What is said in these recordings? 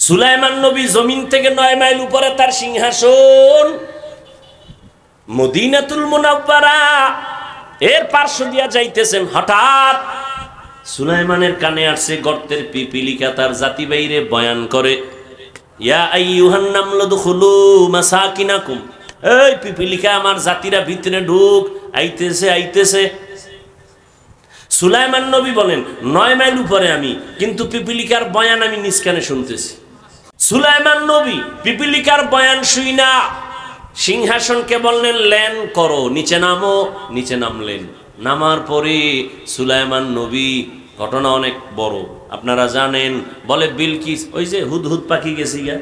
সুলাইমান নবী জমিন থেকে 9 মাইল উপরে তার সিংহাসন, মদিনাতুল মুনাওয়ারা এর পার্শ্ব দিয়া যাইতেছেন। হঠাৎ সুলাইমানের কানে আসছে গর্তের পিপিলিকা তার জাতি বাইরে বয়ান করে, ইয়া আইয়ুহান নামলু দুখুলু মাসাকিনাকুম, এই পিপিলিকা আমার জাতিরা ভিতরে ঢুক, আইতেছে আইতেছে। সুলাইমান নবী বলেন 9 মাইল উপরে আমি, কিন্তু পিপিলিকার বয়ান আমি নিজ কানে শুনতেছি। সুলাইমান নবী পিপিলিকার বয়ান শুই না সিংহাসনকে বললেন ল্যান করো, নিচে নামো। নিচে নামলেন। নামার পরে সুলাইমান নবী, ঘটনা অনেক বড় আপনারা জানেন, বলে বিলকিস ওই যে হুদহুদ পাখি গেছি গা,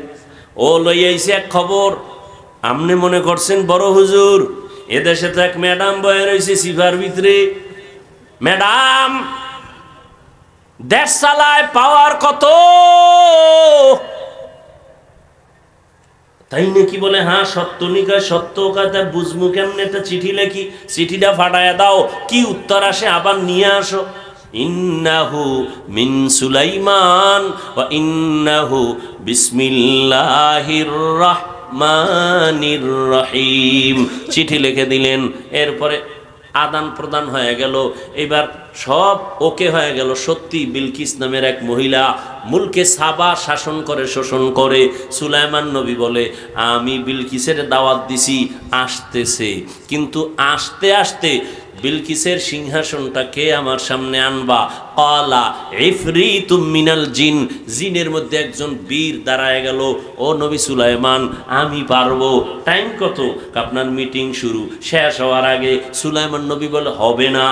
ও লই আইছে এক খবর। আপনি মনে করছেন বড় হুজুর, এদেশে তো এক ম্যাডাম বয়ে রয়েছে সিফার ভিতরে। ম্যাডাম দেশ চালায়, পাওয়ার কত, তাই নাকি? বলে হ্যাঁ সত্য নিকায় সত্য কথা বুঝমু কেমনে, একটা চিঠি লেখি, চিঠিটা ফাটায় দাও। কি উত্তর আসে আবার নিয়ে আসো। ইন্নাহু মিন সুলাইমান ওয়া ইন্নাহু বিসমিল্লাহির রহমানির রহিম। চিঠি লিখে দিলেন। এরপরে আদান প্রদান হয়ে গেল। এবার সব ওকে হয়ে গেল। সত্যি বিলকিস নামের এক মহিলা মুলকে সাবা শাসন করে, শোষণ করে। সুলাইমান নবী বলে আমি বিলকিসের দাওয়াত দিছি, আসতেছে, কিন্তু আসতে আসতে বিলকিসের সিংহাসনটা কে আমার সামনে আনবা? ক্বালা ইফরিতুম মিনাল জিন, জিনের মধ্যে একজন বীর দাঁড়ায় গেল। ও নবী সুলাইমান আমি পারবো। টাইম কত? আপনার মিটিং শুরু শেষ হওয়ার আগে। সুলাইমান নবী বলে হবে না,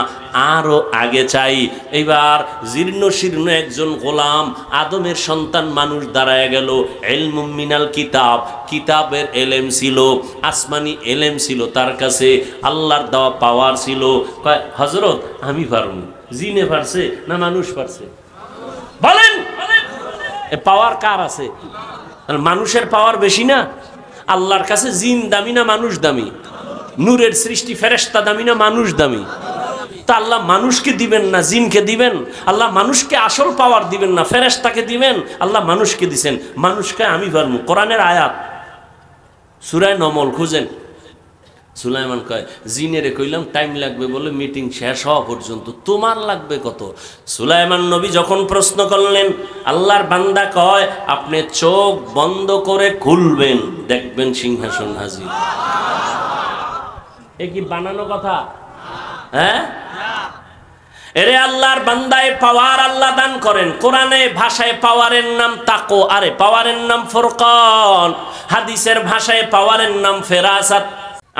আরো আগে চাই। এবার জীর্ণ শীর্ণ একজন গোলাম আদমের সন্তান মানুষ দাঁড়ায় গেল। ইলমুম মিনাল কিতাব, কিতাবের এলেম ছিল, আসমানি এলেম ছিল তার কাছে, আল্লাহর দেওয়া পাওয়ার ছিল। কয় হযরত আমি পারবো। জিনে পারছে না মানুষ পারছে? বলেন এ পাওয়ার কার আছে? মানুষের পাওয়ার বেশি না? আল্লাহর কাছে জিন দামি না মানুষ দামি? নূরের সৃষ্টি ফেরেশতা দামি না মানুষ দামি? তা আল্লাহ মানুষকে দিবেন না জিনকে দিবেন? আল্লাহ মানুষকে আসল পাওয়ার দিবেন না ফেরেশতাকে দিবেন? আল্লাহ মানুষকে দিছেন। মানুষকে আমি পারবো। কোরআনের আয়াত সূরা নমল খুঁজেন। সুলাইমান কয় জিনেরে কইলাম টাইম লাগবে বলে মিটিং শেষ হওয়া পর্যন্ত, তোমার লাগবে কত? সুলাইমান নবী যখন প্রশ্ন করলেন, আল্লাহর বান্দা কয় আপনি চোখ বন্ধ করে খুলবেন, দেখবেন সিংহাসন হাজির। এ কি বানানো কথা? হ্যাঁ, এরে আল্লাহর বান্দায় পাওয়ার আল্লাহ দান করেন। কোরআনে ভাষায় পাওয়ারের নাম তাকো, আরে পাওয়ারের নাম ফুরকান। হাদিসের ভাষায় পাওয়ারের নাম ফেরাসাত।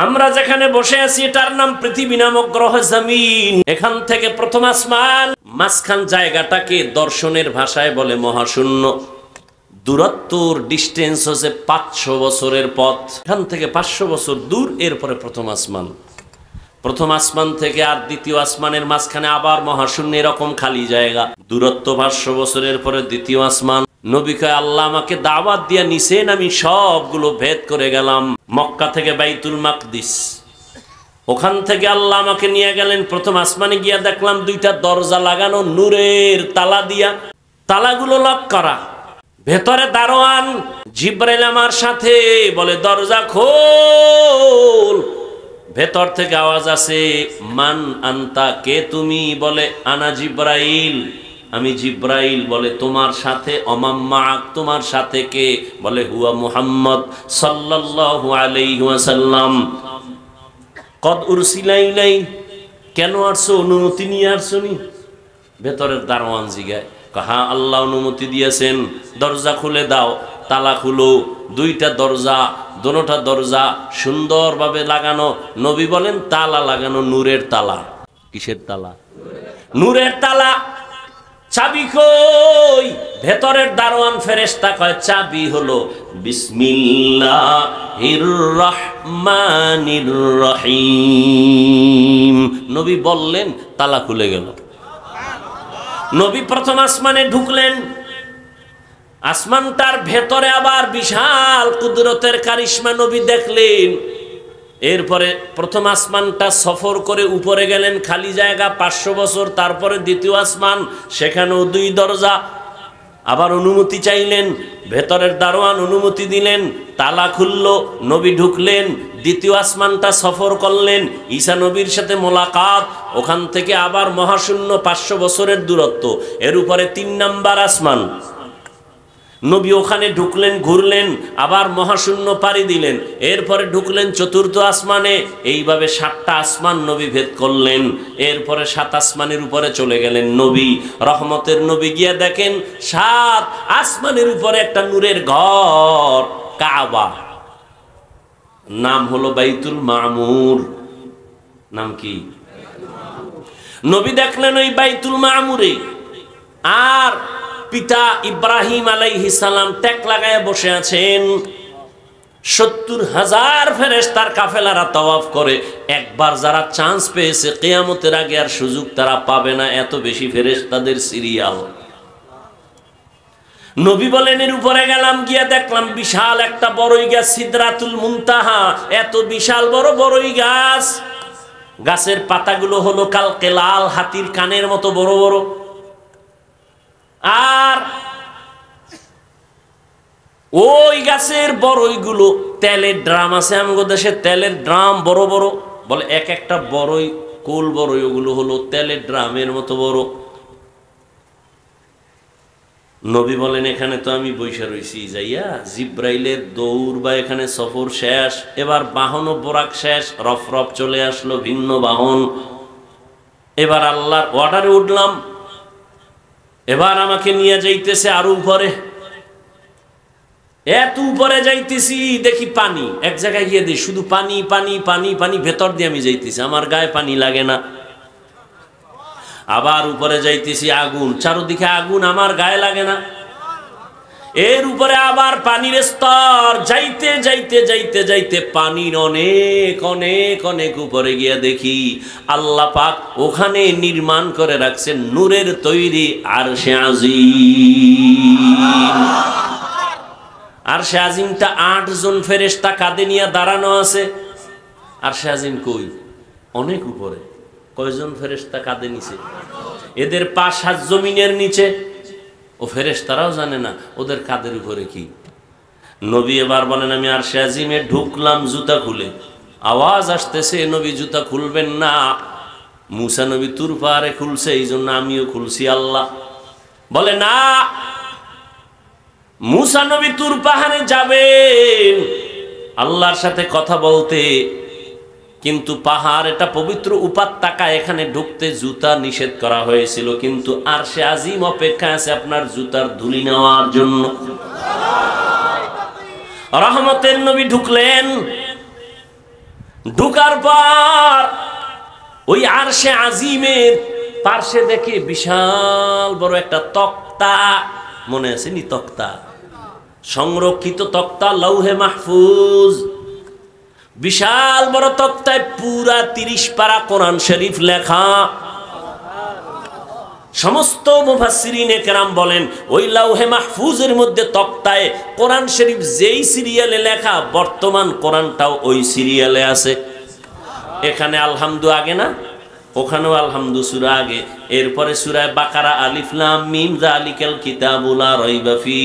আমরা যেখানে বসে আছি এটার নাম পৃথিবী নামক গ্রহ জমিন। এখান থেকে প্রথম আসমান, মাঝখান জায়গাটাকে দর্শনের ভাষায় বলে মহাশূন্য। দূরত্বর ডিস্টেন্স হচ্ছে 500 বছরের পথ। এখান থেকে 500 বছর দূর, এরপরে প্রথম আসমান। প্রথম আসমান থেকে আর দ্বিতীয় আসমানের মাঝখানে আবার মহাশূন্য, এরকম খালি জায়গা। দূরত্ব 500 বছরের পরে দ্বিতীয় আসমান। নবী কয় আল্লাহ আমাকে দাওয়াত দিয়া নিছেন, আমি সবগুলো ভেদ করে গেলাম। মক্কা থেকে বাইতুল মাকদিস, ওখান থেকে আল্লাহ আমাকে নিয়ে গেলেন প্রথম আসমানে। গিয়া দেখলাম 2টা দরজা লাগানো নূরের তালা দিয়া, তালাগুলো লক করা। ভেতরে দারোয়ান জিব্রাইল আমার সাথে, বলে দরজা খোল। ভেতর থেকে আওয়াজ আছে মান আনতা, কে তুমি? বলে আনা জিব্রাইল, আমি জিব্রাইল। বলে তোমার সাথে অমাম্মাক, তোমার সাথে কে? বলে হুয়া মুহাম্মদ সাল্লাল্লাহু আলাইহি ওয়াসাল্লাম। কদ উরসিলা ইলাই, কেন আসছো? অনুমতি নিয়ে আসছো নি? ভেতরের দারোয়ান জিগায়, হ্যাঁ আল্লাহ অনুমতি দিয়েছেন, দরজা খুলে দাও। তালা খুলো। 2টা দরজা, দোনোটা দরজা সুন্দরভাবে লাগানো। নবী বলেন তালা লাগানো নূরের তালা। কিসের তালা? নূরের তালা। চাবি কই? ভেতরের দারোয়ান ফেরেশতা কয় চাবি হলো বিসমিল্লাহির রহমানির রহিম। নবী বললেন, তালা খুলে গেল। নবী প্রথম আসমানে ঢুকলেন। আসমানটার ভেতরে আবার বিশাল কুদরতের কারিশমা নবী দেখলেন। এরপরে প্রথম আসমানটা সফর করে উপরে গেলেন, খালি জায়গা 500 বছর। তারপরে দ্বিতীয় আসমান, সেখানেও 2 দরজা। আবার অনুমতি চাইলেন, ভেতরের দারোয়ান অনুমতি দিলেন, তালা খুলল, নবী ঢুকলেন, দ্বিতীয় আসমানটা সফর করলেন, ঈসা নবীর সাথে মোলাকাত, ওখান থেকে আবার মহাশূন্য 500 বছরের দূরত্ব, এর উপরে 3 নাম্বার আসমান, নবী ওখানে ঢুকলেন, ঘুরলেন, আবার মহাশূন্য পাড়ি দিলেন, এরপরে ঢুকলেন 4র্থ আসমানে, এইভাবে 7টা আসমান নবী ভেদ করলেন, এরপরে 7 আসমানের উপরে চলে গেলেন নবী, রহমতের নবী, গিয়ে দেখেন 7 আসমানের উপরে একটা নূরের ঘর, কাবা, নাম হলো বাইতুল মামুর। নাম কি? নবী দেখলেন ওই বাইতুল মামুরে, আর পিতা ইব্রাহিম আলাইহিস সালাম ট্যাক লাগায় বসে আছেন, 70,000 ফেরেশতার কাফেলারা তাওয়াফ করে। একবার যারা চান্স পেয়েছে, কিয়ামতের আগে আর সুযোগ তারা পাবে না, এত বেশি ফেরেশতাদের সিরিয়াল। নবী বলেন এর উপরে গেলাম, গিয়া দেখলাম বিশাল একটা বড়ই গাছ, সিদরাতুল মুনতাহা, এত বিশাল বড় বড়ই গাছ, গাছের পাতাগুলো হলো কালকে লাল, হাতির কানের মতো বড় বড়, আর ওই গাছের বড়ইগুলো তেলের ড্রাম আছে, আমাদের দেশে তেলের ড্রাম বড় বড়, বলে এক একটা বড়ই, কোল বড়ই, ওগুলো হলো তেলের ড্রামের মতো বড়। নবী বলেন এখানে তো আমি বৈশা রইছি, যাইয়া জিব্রাইলের দৌড় বা এখানে সফর শেষ, এবার বাহন ও বোরাক শেষ, রফ রফ চলে আসলো ভিন্ন বাহন, এবার আল্লাহর অর্ডারে উঠলাম, এবার আমাকে নিয়ে যাইতেছে আরো উপরে, এত উপরে যাইতেছি, দেখি পানি, এক জায়গায় গিয়ে দিই শুধু পানি পানি পানি পানি, ভেতর দিয়ে আমি যাইতেছি, আমার গায়ে পানি লাগে না। আবার উপরে যাইতেছি, আগুন, চারদিকে আগুন, আমার গায়ে লাগে না। এর উপরে আবার পানির স্তর, যাইতে যাইতে যাইতে যাইতে পানির অনেক অনেক অনেক উপরে গিয়ে দেখি আল্লাহ পাক ওখানে নির্মাণ করে রাখছেন নূরের তৈরি আরশে আজিম। আরশে আজিমটা 8 জন ফেরেশতা কাঁধে নিয়ে দাঁড়ানো আছে। আরশে আজিম কই? অনেক উপরে। কয়জন ফেরেশতা কাঁধে নিচে? এদের পা 7 জমিনের নিচে। ও ফেরেশতারাও জানে না ওদের কাঁধের উপরে কি। নবী এবার বলেন আমি আরশে আজিমে ঢুকলাম জুতা খুলে, আওয়াজ আসতেছে নবী জুতা খুলবেন না, মুসা নবী তুর পাহাড়ে খুলছে, এই জন্য আমিও খুলছি। আল্লাহ বলে না, মুসা নবী তুর পাহাড়ে যাবেন আল্লাহর সাথে কথা বলতে, কিন্তু পাহাড় এটা পবিত্র উপত্যকা, এখানে ঢুকতে জুতা নিষেধ করা হয়েছিল, কিন্তু আরশে আজিম অপেক্ষা আছে আপনার জুতার ধুলি নেওয়ার জন্য। রহমতের নবী ঢুকলেন, ঢুকার পর ওই আরশে আজিমের পার্শ্বে দেখে বিশাল বড় একটা তক্তা, মনে আছে নি? তক্তা, সংরক্ষিত তক্তা, লৌহে মাহফুজ, বিশাল বড় তক্তায় পুরা 30 পারা কোরআন শরীফ লেখা। সমস্ত মুফাসসিরিনে কেরাম বলেন ওই লৌহে মাহফুজের মধ্যে তক্তায় কোরআন শরীফ যেই সিরিয়ালে লেখা, বর্তমান কোরআনটাও ওই সিরিয়ালে আছে। এখানে আলহামদু আগে না, ওখানেও আলহামদু সূরা আগে, এরপরে সূরা বাকারা আলিফ লাম মিম যালিকাল কিতাবু লা রাইবা ফি,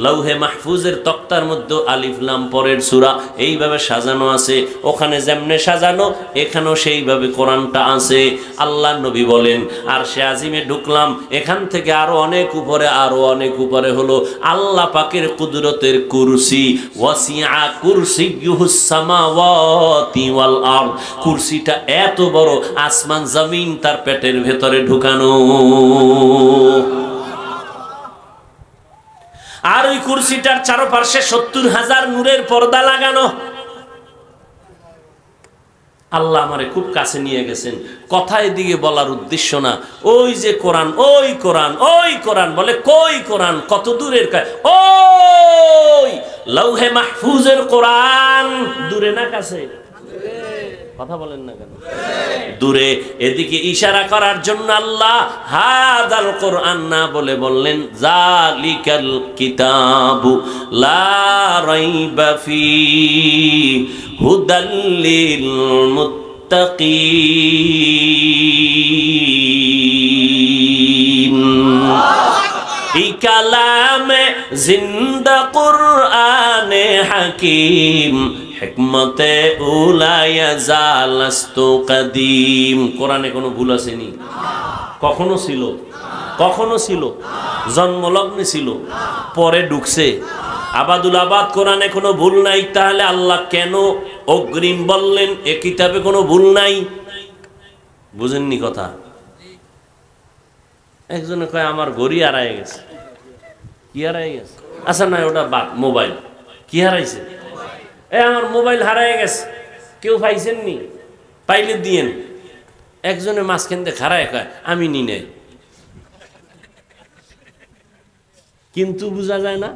লৌহে মাহফুজের তক্তার মধ্যে আলিফ লাম পরের সূরা, এইভাবে সাজানো আছে। ওখানে যেমনে সাজানো এখানেও সেইভাবে কোরআনটা আছে। আল্লাহ নবী বলেন আরশে আজিমে ঢুকলাম, এখান থেকে আরো অনেক উপরে, আরো অনেক উপরে হলো আল্লাহ পাকের কুদরতের কুরসি, ওয়াসিআ কুরসিয়ুহুস সামাওয়াতি ওয়াল আরদ, কুরসিটা এত বড়, আসমান জমিন তার পেটের ভেতরে ঢুকানো। আর ওই কুরসিটার চারপাশে 70,000 নূরের পর্দা লাগানো। আল্লাহ আমারে খুব কাছে নিয়ে গেছেন, কথা এদিকে বলার উদ্দেশ্য না, ওই যে কোরআন, ওই কোরআন, ওই কোরআন, বলে কই কোরআন? কত দূরের? ওই লৌহে মাহফুজের কোরআন। দূরে না কাছে? কথা বলেন না কেন? দূরে। এদিকে ইশারা করার জন্য আল্লাহ হাদাল কোরআন না বলে বললেন যালিকাল কিতাবু লা রাইবা ফি হুদাল লিল মুত্তাকিন। এই কালামে জিন্দা কুরআনে হাকিম হিকমতে উলায়া জালাস্তু কাদিম। কোরআনে কোনো ভুল আসেনি? কখনো ছিল? কখনো ছিল? জন্মলগ্নে ছিল, পরে ঢুকছে। আবাদুল আবাদ কোরআনে কোনো ভুল নাই, তাহলে আল্লাহ কেন অগ্রিম বললেন এ কিতাবে কোনো ভুল নাই? বুঝেননি কথা? একজনে কয় আমার ঘড়ি হারায় গেছে। কি হারায় গেছে? আচ্ছা না, ওটা বাদ, মোবাইল। কি হারাইছে? আমার মোবাইল হারায় গেছে। কেউ পাইছেননি? পাইলে দিয়েন। একজনে মাঝখান থেকে হারায় কয় আমি নি নাই, কিন্তু বোঝা যায় না।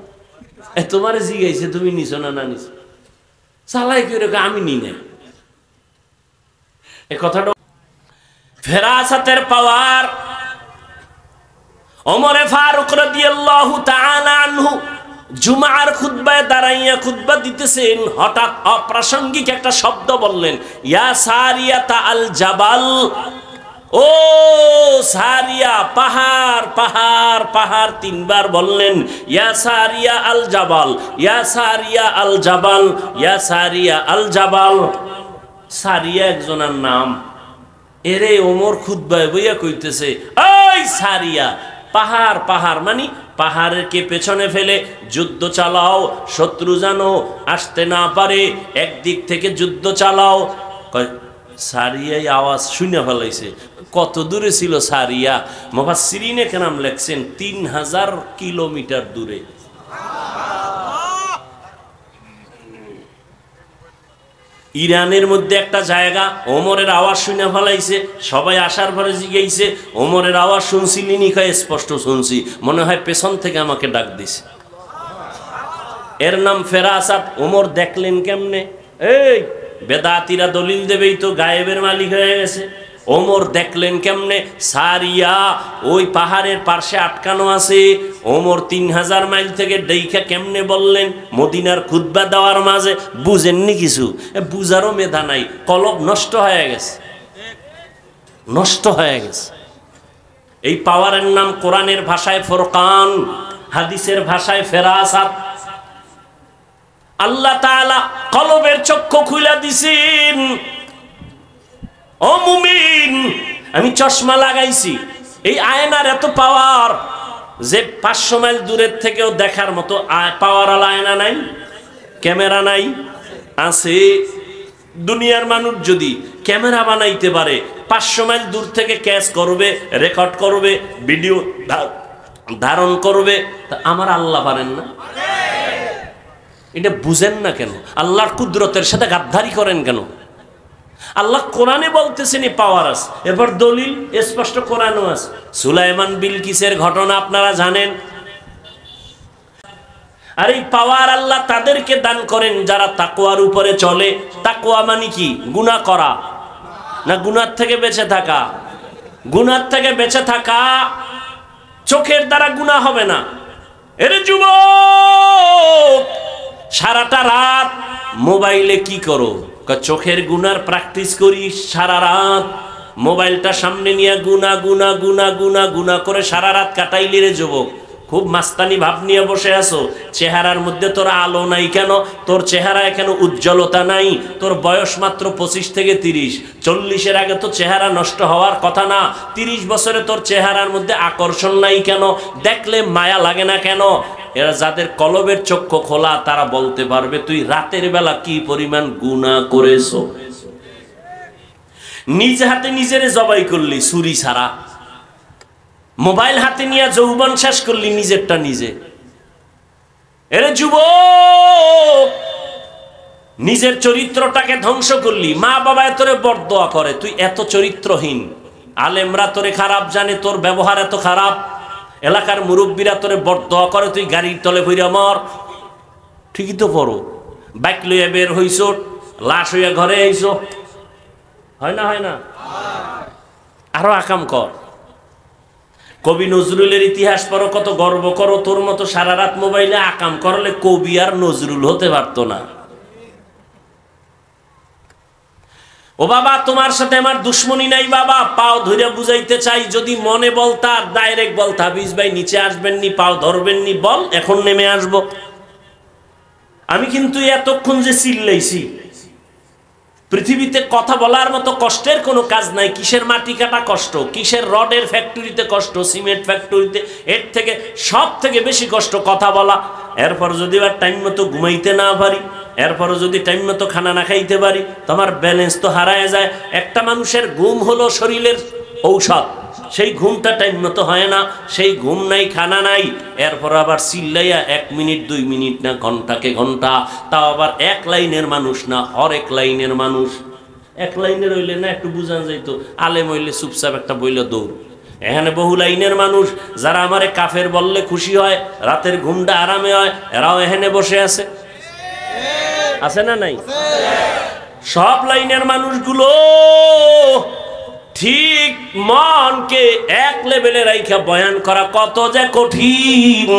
তোমারে জিগাইছে তুমি নিছো না, না নিছো, চালাই করে আমি নি নাই। এ কথাটা ফেরাসাতের পাওয়ার। ওমরে ফারুক রাদিয়াল্লাহু তাআলা আনহু জুমার খুতবায় দাঁড়াইয়া খুতবা দিতেছেন, হঠাৎ অপ্রাসঙ্গিক একটা শব্দ বললেন, ইয়া সারিয়াতা আল জাবাল। ও সারিয়া, পাহাড় পাহাড় পাহাড়, তিনবার বললেন ইয়া সারিয়া আল জাবাল, ইয়া সারিয়া আল জাবাল, ইয়া সারিয়া আল জাবাল। সারিয়া একজনের নাম। এরে ওমর খুতবায় বইয়া কইতেছে, ওই সারিয়া, পাহাড় পাহাড় মানে পাহাড়কে পেছনে ফেলে যুদ্ধ চালাও, শত্রু জানো আসতে না পারে, একদিক থেকে যুদ্ধ চালাও। সারিয়াই আওয়াজ শুনে ফেলাইছে। কত দূরে ছিল সারিয়া? মুফাসসিরিনে কেরাম লেখছেন 3000 কিলোমিটার দূরে। ইরানের মধ্যে একটা জায়গা। ওমরের আওয়াজ শুনে ফেলাইছে। সবাই আসার পরে জিজ্ঞাইছে, ওমরের আওয়াজ শুনছিলি নি? কয় স্পষ্ট শুনছি, মনে হয় পেছন থেকে আমাকে ডাক দিছে। এর নাম ফেরাসাত। ওমর দেখলেন কেমনে? এই বেদাতিরা দলিল দেবেই তো গায়েবের মালিক হয়ে গেছে। ওমর দেখলেন কেমনে? সারিয়া ওই পাহাড়ের পাশে আটকানো আছে। ওমর 3000 মাইল থেকে দেইখা কেমনে বললেন মদিনার খুতবা দেওয়ার মাঝে? বুঝেননি কিছু? বুঝারও মেধা নাই, কলব নষ্ট হয়ে গেছে, নষ্ট হয়ে গেছে। এই পাওয়ারের নাম কোরআনের ভাষায় ফুরকান, হাদিসের ভাষায় ফেরাসাত। আল্লাহ তাআলা কলবের চক্ষু খুলে দিছেন। ও মুমিন, আমি চশমা লাগাইছি, এই আয়নার এত পাওয়ার যে 500 মাইল দূরের থেকেও দেখার মতো পাওয়ার আলা আয়না নাই, ক্যামেরা নাই? আছে। দুনিয়ার মানুষ যদি ক্যামেরা বানাইতে পারে, 500 মাইল দূর থেকে ক্যাচ করবে, রেকর্ড করবে, ভিডিও ধারণ করবে, তা আমার আল্লাহ পারেন না? এটা বুঝেন না কেন? আল্লাহর কুদরতের সাথে গাদ্দারি করেন কেন? আল্লাহ কোরআনে বলতেছেন পাওয়ার আছে, এরপর দলিল স্পষ্ট কোরআনও আছে। সুলাইমান বিলকিসের ঘটনা আপনারা জানেন। আর এই পাওয়ার আল্লাহ তাদেরকে দান করেন যারা তাকওয়ার উপরে চলে। তাকওয়া মানে কি? গুনাহ করা না গুনার থেকে বেঁচে থাকা? গুনার থেকে বেঁচে থাকা। চোখের দ্বারা গুনাহ হবে না। এরে যুবক, সারাটা রাত মোবাইলে কি করো? চোখের গুনার প্র্যাকটিস করি সারা রাত। মোবাইলটা সামনে নিয়ে গুনা গুনা গুনা গুনা গুনা করে সারা রাত কাটাইলি রে যুবক। খুব মাস্তানি ভাব নিয়ে বসে আছো। চেহারার মধ্যে তোর আলো নাই কেন? তোর চেহারায় কেন উজ্জ্বলতা নাই? তোর বয়স মাত্র 25 থেকে 30। 40-এর আগে তো চেহারা নষ্ট হওয়ার কথা না। 30 বছরে তোর চেহারার মধ্যে আকর্ষণ নাই কেন? দেখলে মায়া লাগে না কেন? এরা যাদের কলবের চক্ষু খোলা তারা বলতে পারবে তুই রাতের বেলা কি পরিমাণ গুনাহ করেছো। নিজ হাতে নিজের জবাই করলি ছুরি ছাড়া। মোবাইল হাতে নিয়ে যৌবন শেষ করলি নিজেরটা নিজে। এরে যুবক, নিজের চরিত্রটাকে ধ্বংস করলি। মা বাবা তোরে বরদোয়া করে, তুই এত চরিত্রহীন। আলেমরা তোরে খারাপ জানে, তোর ব্যবহার এত খারাপ। এলাকার মুরব্বীরা তোরে বরদোয়া করে, তুই গাড়ির তলে ভইরা মর। ঠিকই তো পড়ো। বাইক লইয়া বের হইছ, লাশ হইয়া ঘরে আইছ। হয় না? হয় না? আরো আকাম কর। কবি নজরুলের ইতিহাস পড়ো, কত গর্ব করো। তোর মতো সারা রাত মোবাইলে আকাম করলে কবি আর নজরুল হতে পারতো না। ও বাবা তোমার সাথে আমার দুশ্মনী নাই বাবা, পাও ধরে বুঝাইতে চাই, যদি মনে বলতা ডাইরেক্ট বলতা হাফিজ ভাই নিচে আসবেননি, পাও ধরবেননি, বল এখন নেমে আসব। আমি কিন্তু এতক্ষণ যে চিল্লাইছি, পৃথিবীতে কথা বলার মতো কষ্টের কোনো কাজ নাই। কিসের মাটি কাটা কষ্ট, কিসের রডের ফ্যাক্টরিতে কষ্ট, সিমেন্ট ফ্যাক্টরিতে, এর থেকে সব থেকে বেশি কষ্ট কথা বলা। এরপর যদি আর টাইম মতো ঘুমাইতে না পারি, এরপরও যদি টাইম মতো খানা না খাইতে পারি, তোমার ব্যালেন্স তো হারায় যায়। একটা মানুষের ঘুম হলো শরীরের ঔষধ, সেই ঘুমটা টাইম মতো হয় না, সেই ঘুম নাই, খানা নাই, এরপর আবার চিল্লাইয়া 1 মিনিট 2 মিনিট না ঘন্টাকে ঘন্টা, তাও আবার এক লাইনের মানুষ না, হরেক লাইনের মানুষ। এক লাইনের হইলে না একটু বুঝান যাইতো, আলেম হইলে চুপচাপ একটা বইলে দৌড়। এখানে বহু লাইনের মানুষ, যারা আমারে কাফের বললে খুশি হয়, রাতের ঘুমটা আরামে হয়, এরাও এখানে বসে আছে, আছে না নাই? সব লাইনের মানুষগুলো ঠিক মনকে এক লেভেলে রাইখা বয়ান করা কত যে কঠিন।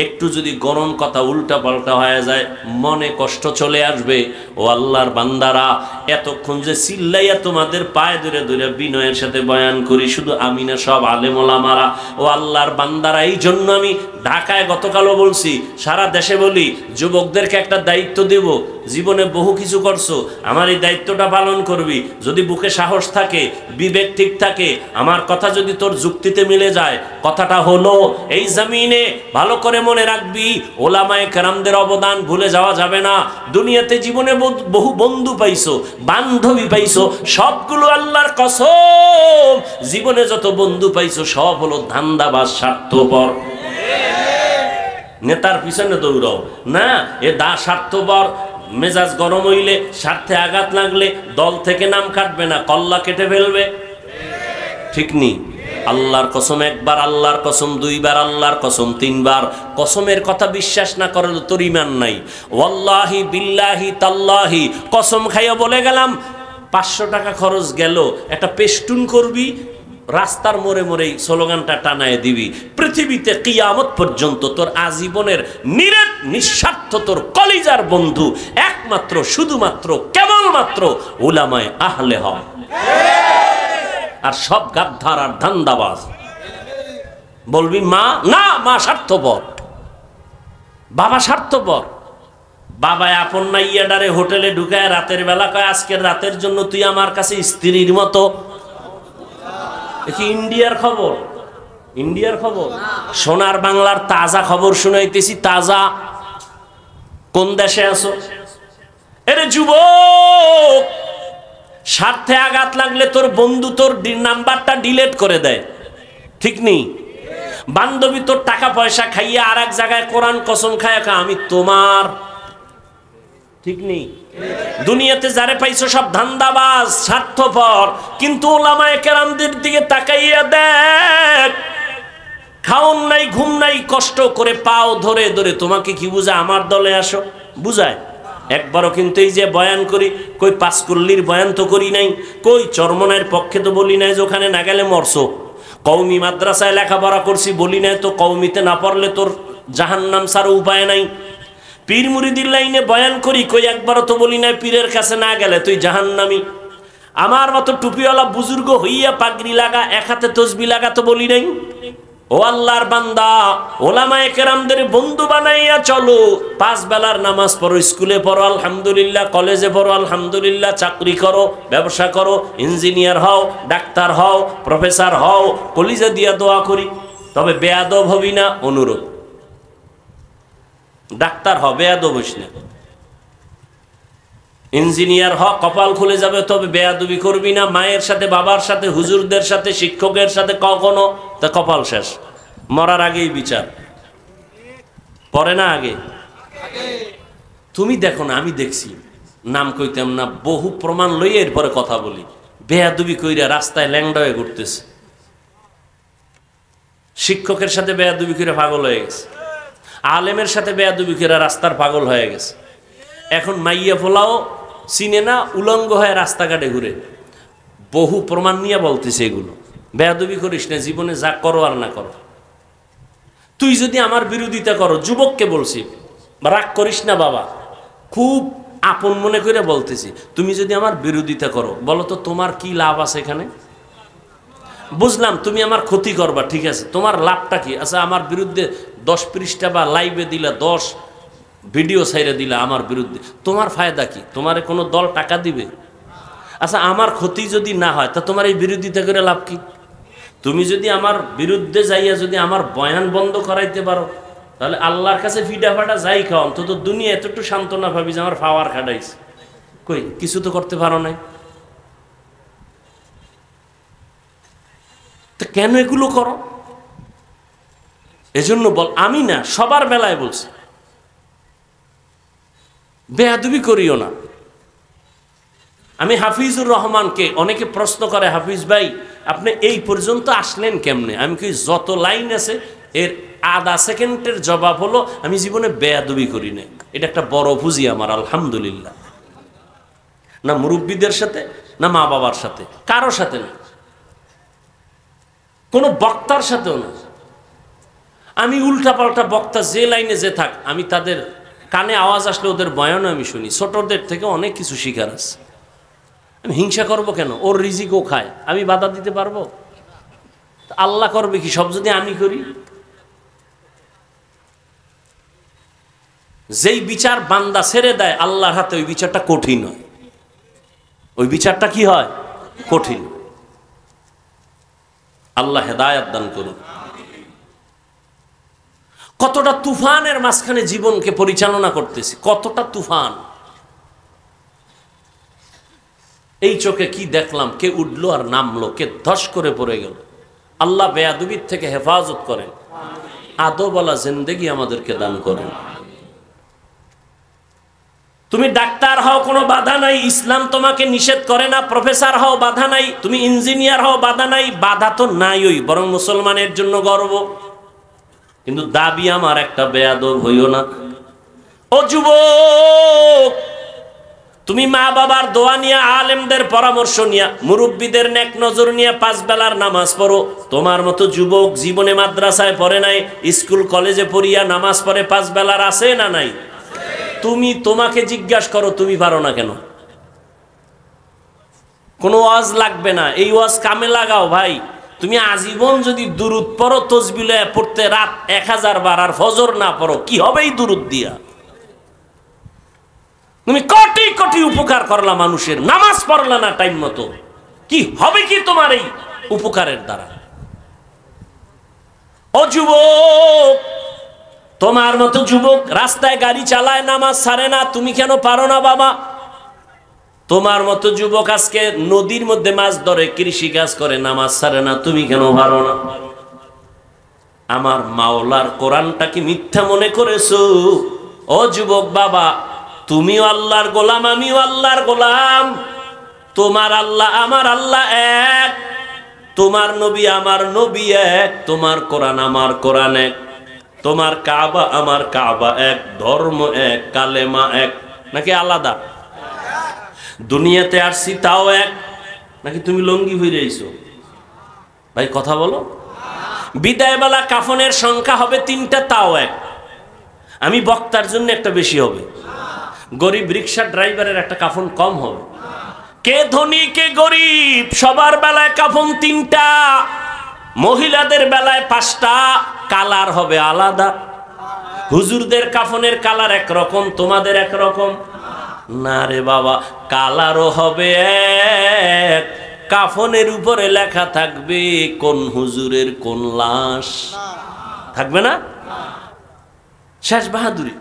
একটু যদি গরম কথা উল্টা পাল্টা হয়ে যায়, মনে কষ্ট চলে আসবে। ও আল্লাহর বান্দারা, এতক্ষণ যে চিল্লাইয়া তোমাদের পায়ে ধরে ধরে বিনয়ের সাথে বয়ান করি, শুধু আমি না, সব আলেম ওলামারা। ও আল্লাহর বান্দারা, এই জন্য আমি ঢাকায় গতকালও বলছি, সারা দেশে বলি, যুবকদেরকে একটা দায়িত্ব দেব। জীবনে বহু কিছু করছো, আমার এই দায়িত্বটা পালন করবি। যদি বুকে সাহস থাকে, বিবেক ঠিক থাকে, আমার কথা যদি তোর যুক্তিতে মিলে যায়, কথাটা হলো এই জমিনে ভালো করে মনে রাখবি, ওলামায়ে কেরামদের অবদান ভুলে যাওয়া যাবে না। দুনিয়াতে জীবনে বহু বন্ধু পাইছো, বান্ধবী পাইছো, সবগুলো আল্লাহর কসম, জীবনে যত বন্ধু পাইছো সব হলো ধান্দাবাজ, স্বার্থপর। নেতার পিছনে দৌড়াও না, এ স্বার্থপর। মেজাজ গরম হইলে, স্বার্থে আঘাত লাগলে দল থেকে নাম কাটবে না, কল্লা কেটে ফেলবে, ঠিক নেই? আল্লাহর কসম একবার, আল্লাহর কসম দুইবার, আল্লাহর কসম তিনবার। কসমের কথা বিশ্বাস না করলে তোর ঈমান নাই। ওয়াল্লাহি বিল্লাহি তাল্লাহি, কসম খাইয়া বলে গেলাম, 500 টাকা খরচ গেল, একটা পেস্টুন করবি, রাস্তার মোড়ে মোড়েই স্লোগানটা টানায় দিবি। পৃথিবীতে কিয়ামত পর্যন্ত তোর আজীবনের নিরেট নিঃস্বার্থ তোর কলিজার বন্ধু একমাত্র, শুধুমাত্র, কেবলমাত্র উলামায়ে আহলে হক। আর সব গাদ্দার আর ধান্দাবাজ। বলবি মা, না, মা স্বার্থপর, বাবা স্বার্থপর। বাবা আপন মাইয়াডারে হোটেলে ঢুকায় রাতের বেলা কয়, আজকের রাতের জন্য তুই আমার কাছে স্ত্রীর মতো। দেখি ইন্ডিয়ার খবর, ইন্ডিয়ার খবর, সোনার বাংলার তাজা খবর শুনাইতেছি, তাজা। কোন দেশে আছো? এরে যুবক, স্বার্থে আঘাত লাগলে তোর বন্ধু তোর নাম্বারটা ডিলিট করে দেয়, ঠিক নেই? বান্ধবী তোর টাকা পয়সা খাইয়া আর এক জায়গায় কোরআন কসম খায় আমি তোমার, ঠিক নেই? দুনিয়াতে যারে পাইছো সব ধান্দাবাজ, স্বার্থপর। কিন্তু ওলামায়ে কেরামদের দিকে তাকাইয়া দেখ, খাওন নাই, ঘুম নাই, কষ্ট করে পাও ধরে ধরে তোমাকে কি বুঝায়, আমার দলে আসো বুঝায়? একবারও কিন্তু এই যে বয়ান করি, কই পাঁচকুল্লির বয়ান তো করি নাই, কই চরমনের পক্ষে তো বলি নাই যে ওখানে না গেলে মরছো, কওমি মাদ্রাসায় লেখাপড়া করছি বলি নাই তো কওমিতে না পড়লে তোর জাহান্নাম ছাড়া উপায় নাই। পীর মুরিদির লাইনে বয়ান করি, কই একবারও তো বলি নাই পীরের কাছে না গেলে তুই জাহান্নামী। আমার মতো টুপিওয়ালা বুজুর্গ হইয়া পাগড়ি লাগা, এক হাতে তসবি লাগা তো বলি নাই। ও আল্লাহর বান্দা, ওলামায়ে কেরামদের বন্ধু বানাইয়া চলো। 5 বেলার নামাজ পড়ো, স্কুলে পড়ো আলহামদুলিল্লাহ, কলেজে পড়ো আলহামদুলিল্লাহ, চাকরি করো, ব্যবসা করো, ইঞ্জিনিয়ার হও, ডাক্তার হও, প্রফেসর হও, কলিজা দিয়া দোয়া করি। তবে বেয়াদব হবি না, অনুরোধ। ডাক্তার হ, বেয়াদব হইস না। ইঞ্জিনিয়ার হ, কপাল খুলে যাবে, তবে বেয়াদবি করবি না। মায়ের সাথে, বাবার সাথে, হুজুরদের সাথে, শিক্ষকের সাথে কখনো, তা কপাল শেষ। মরার আগেই বিচার, পরে না আগে। তুমি দেখো না, আমি দেখছি, নাম কইতাম না, বহু প্রমাণ লইয়ে এরপরে কথা বলি। বেয়াদবি কইরা রাস্তায় ল্যাংড়া হয়ে ঘুরতেছে, শিক্ষকের সাথে বেয়াদবি কইরা পাগল হয়ে গেছে, আলেমের সাথে বেয়াদবি কইরা রাস্তার পাগল হয়ে গেছে। এখন মাইয়া ফোলাও চিনে না, উলঙ্গ হয়ে রাস্তাঘাটে ঘুরে। বহু প্রমাণ নিয়ে বলতেছে এগুলো। বেয়াদবি করিস না, জীবনে যা করো আর না করো। তুই যদি আমার বিরোধিতা করো, যুবককে বলছি, রাগ করিস না বাবা, খুব আপন মনে করে বলতেছি, তুমি যদি আমার বিরোধিতা করো, বলো তো তোমার কি লাভ আছে এখানে? বুঝলাম তুমি আমার ক্ষতি করবা, ঠিক আছে, তোমার লাভটা কি? আচ্ছা, আমার বিরুদ্ধে 10 পৃষ্ঠা বা লাইভে দিলা, 10 ভিডিও ছাইরে দিলা আমার বিরুদ্ধে, তোমার ফায়দা কি? তোমার কোনো দল টাকা দিবে? আচ্ছা, আমার ক্ষতি যদি না হয় তা তোমার এই বিরোধিতা করে লাভ কি? তুমি যদি আমার বিরুদ্ধে যাইয়া যদি আমার বয়ান বন্ধ করাইতে পারো, তাহলে আল্লাহর কাছে ফিডা ফাটা যাই খাও, অন্তত দুনিয়া এতটুকু সান্ত্বনা ভাবি যে আমার পাওয়ার খাটাইছে। কই, কিছু তো করতে পারো নাই, তো কেন এগুলো করো? এজন্য বল, আমি না, সবার বেলায় বলছি, বেয়াদবি করিও না। আমি হাফিজুর রহমানকে অনেকে প্রশ্ন করে, হাফিজ ভাই আপনি এই পর্যন্ত আসলেন কেমনে? আমি কি, যত লাইন আছে এর আধা সেকেন্ডের জবাব হলো আমি জীবনে বেয়াদবি করি না। এটা একটা বড় পুঁজি আমার, আলহামদুলিল্লাহ। না মুরব্বীদের সাথে, না মা বাবার সাথে, কারো সাথে না, কোনো বক্তার সাথেও না। আমি উল্টাপাল্টা বক্তা যে লাইনে যে থাক, আমি তাদের কানে আওয়াজ আসলে ওদের বয়ানও আমি শুনি। ছোটদের থেকে অনেক কিছু শিখার আছে। আমি হিংসা করব কেন? ওর রিজিকও খায়, আমি বাধা দিতে পারবো? আল্লাহ করবে কি সব যদি আমি করি? যেই বিচার বান্দা ছেড়ে দেয় আল্লাহর হাতে, ওই বিচারটা কঠিন হয়। ওই বিচারটা কি হয়? কঠিন। আল্লাহ হেদায়াত দান করুন। কতটা তুফানের মাঝখানে জীবনকে পরিচালনা করতেছি, কতটা তুফান। এই চোখে কি দেখলাম, কে উঠলো আর নামলো, কে ধস করে পড়ে গেল। আল্লাহ বেয়াদবির থেকে হেফাজত করেন, আদবওয়ালা জিন্দেগি আমাদেরকে দান করেন। তুমি ডাক্তার হও, কোনো বাধা নাই, ইসলাম তোমাকে নিষেধ করে না। প্রফেসর হও, বাধা নাই। তুমি ইঞ্জিনিয়ার হও, বাধা নাই। বাধা তো নাই, ওই বরং মুসলমানের জন্য গর্ব। কিন্তু দাবি আমার একটা, বেয়াদব হইও না। ও যুবক, তুমি মা বাবার দোয়া নিয়ে, আলেমদের পরামর্শ নিয়ে, মুরব্বীদের নেক নজর নিয়ে 5 বেলার নামাজ পড়ো। তোমার মতো যুবক জীবনে মাদ্রাসায় পড়ে নাই, স্কুল কলেজে পড়িয়া নামাজ পড়ে 5 বেলার আছে না নাই? তুমি তোমাকে জিজ্ঞাসা করো, তুমি পারো না কেন? কোনো ওয়াজ লাগবে না, এই ওয়াজ কামে লাগাও ভাই। তুমি আজীবন যদি দুরুদ পড়ো, তসবিহ পড়তে রাত 1000 বার, আর ফজর না পড়ো, কি হবে এই দুরুদ দিয়া? তুমি কোটি কোটি উপকার করলা মানুষের, নামাজ পড়লা না টাইম মতো, কি হবে কি তোমার এই উপকারের দ্বারা? ও যুবক, তোমার মতো যুবক রাস্তায় গাড়ি চালায়, নামাজ ছাড়ে না, তুমি কেন পারো না বাবা? তোমার মতো যুবক আজকে নদীর মধ্যে মাছ ধরে, কৃষি কাজ করে, নামাজ ছাড়ে না, তুমি কেন পারো না? আমার মাওলার কোরআনটা কি মিথ্যা মনে করেছো? ও যুবক বাবা, তুমিও আল্লাহর গোলাম, আমিও আল্লাহর গোলাম। তোমার আল্লাহ আমার আল্লাহ এক, তোমার নবী আমার নবী এক, তোমার কোরআন আমার কোরআন এক, তোমার কাবা আমার কাবা এক, ধর্ম এক, কালেমা এক। নাকি আলাদা? দুনিয়াতে আসছি তাও এক, নাকি তুমি লঙ্গি হয়ে রয়েছো? ভাই কথা বলো। বিদায়বেলা কাফনের সংখ্যা হবে 3টা, তাও এক। আমি বক্তার জন্য একটা বেশি হবে, গরিব রিক্সা ড্রাইভারের একটা কাফন কম হবে। কে ধনী কে গরিব, সবার বেলায় কাফন 3টা, মহিলাদের বেলায় 5টা, কালার হবে আলাদা। হুজুরদের কাফনের কালার একরকম, তোমাদের একরকম না রে বাবা, কালারও হবে এক। কাফনের উপরে লেখা থাকবে কোন হুজুরের কোন লাশ, থাকবে না? শেষ বাহাদুরি।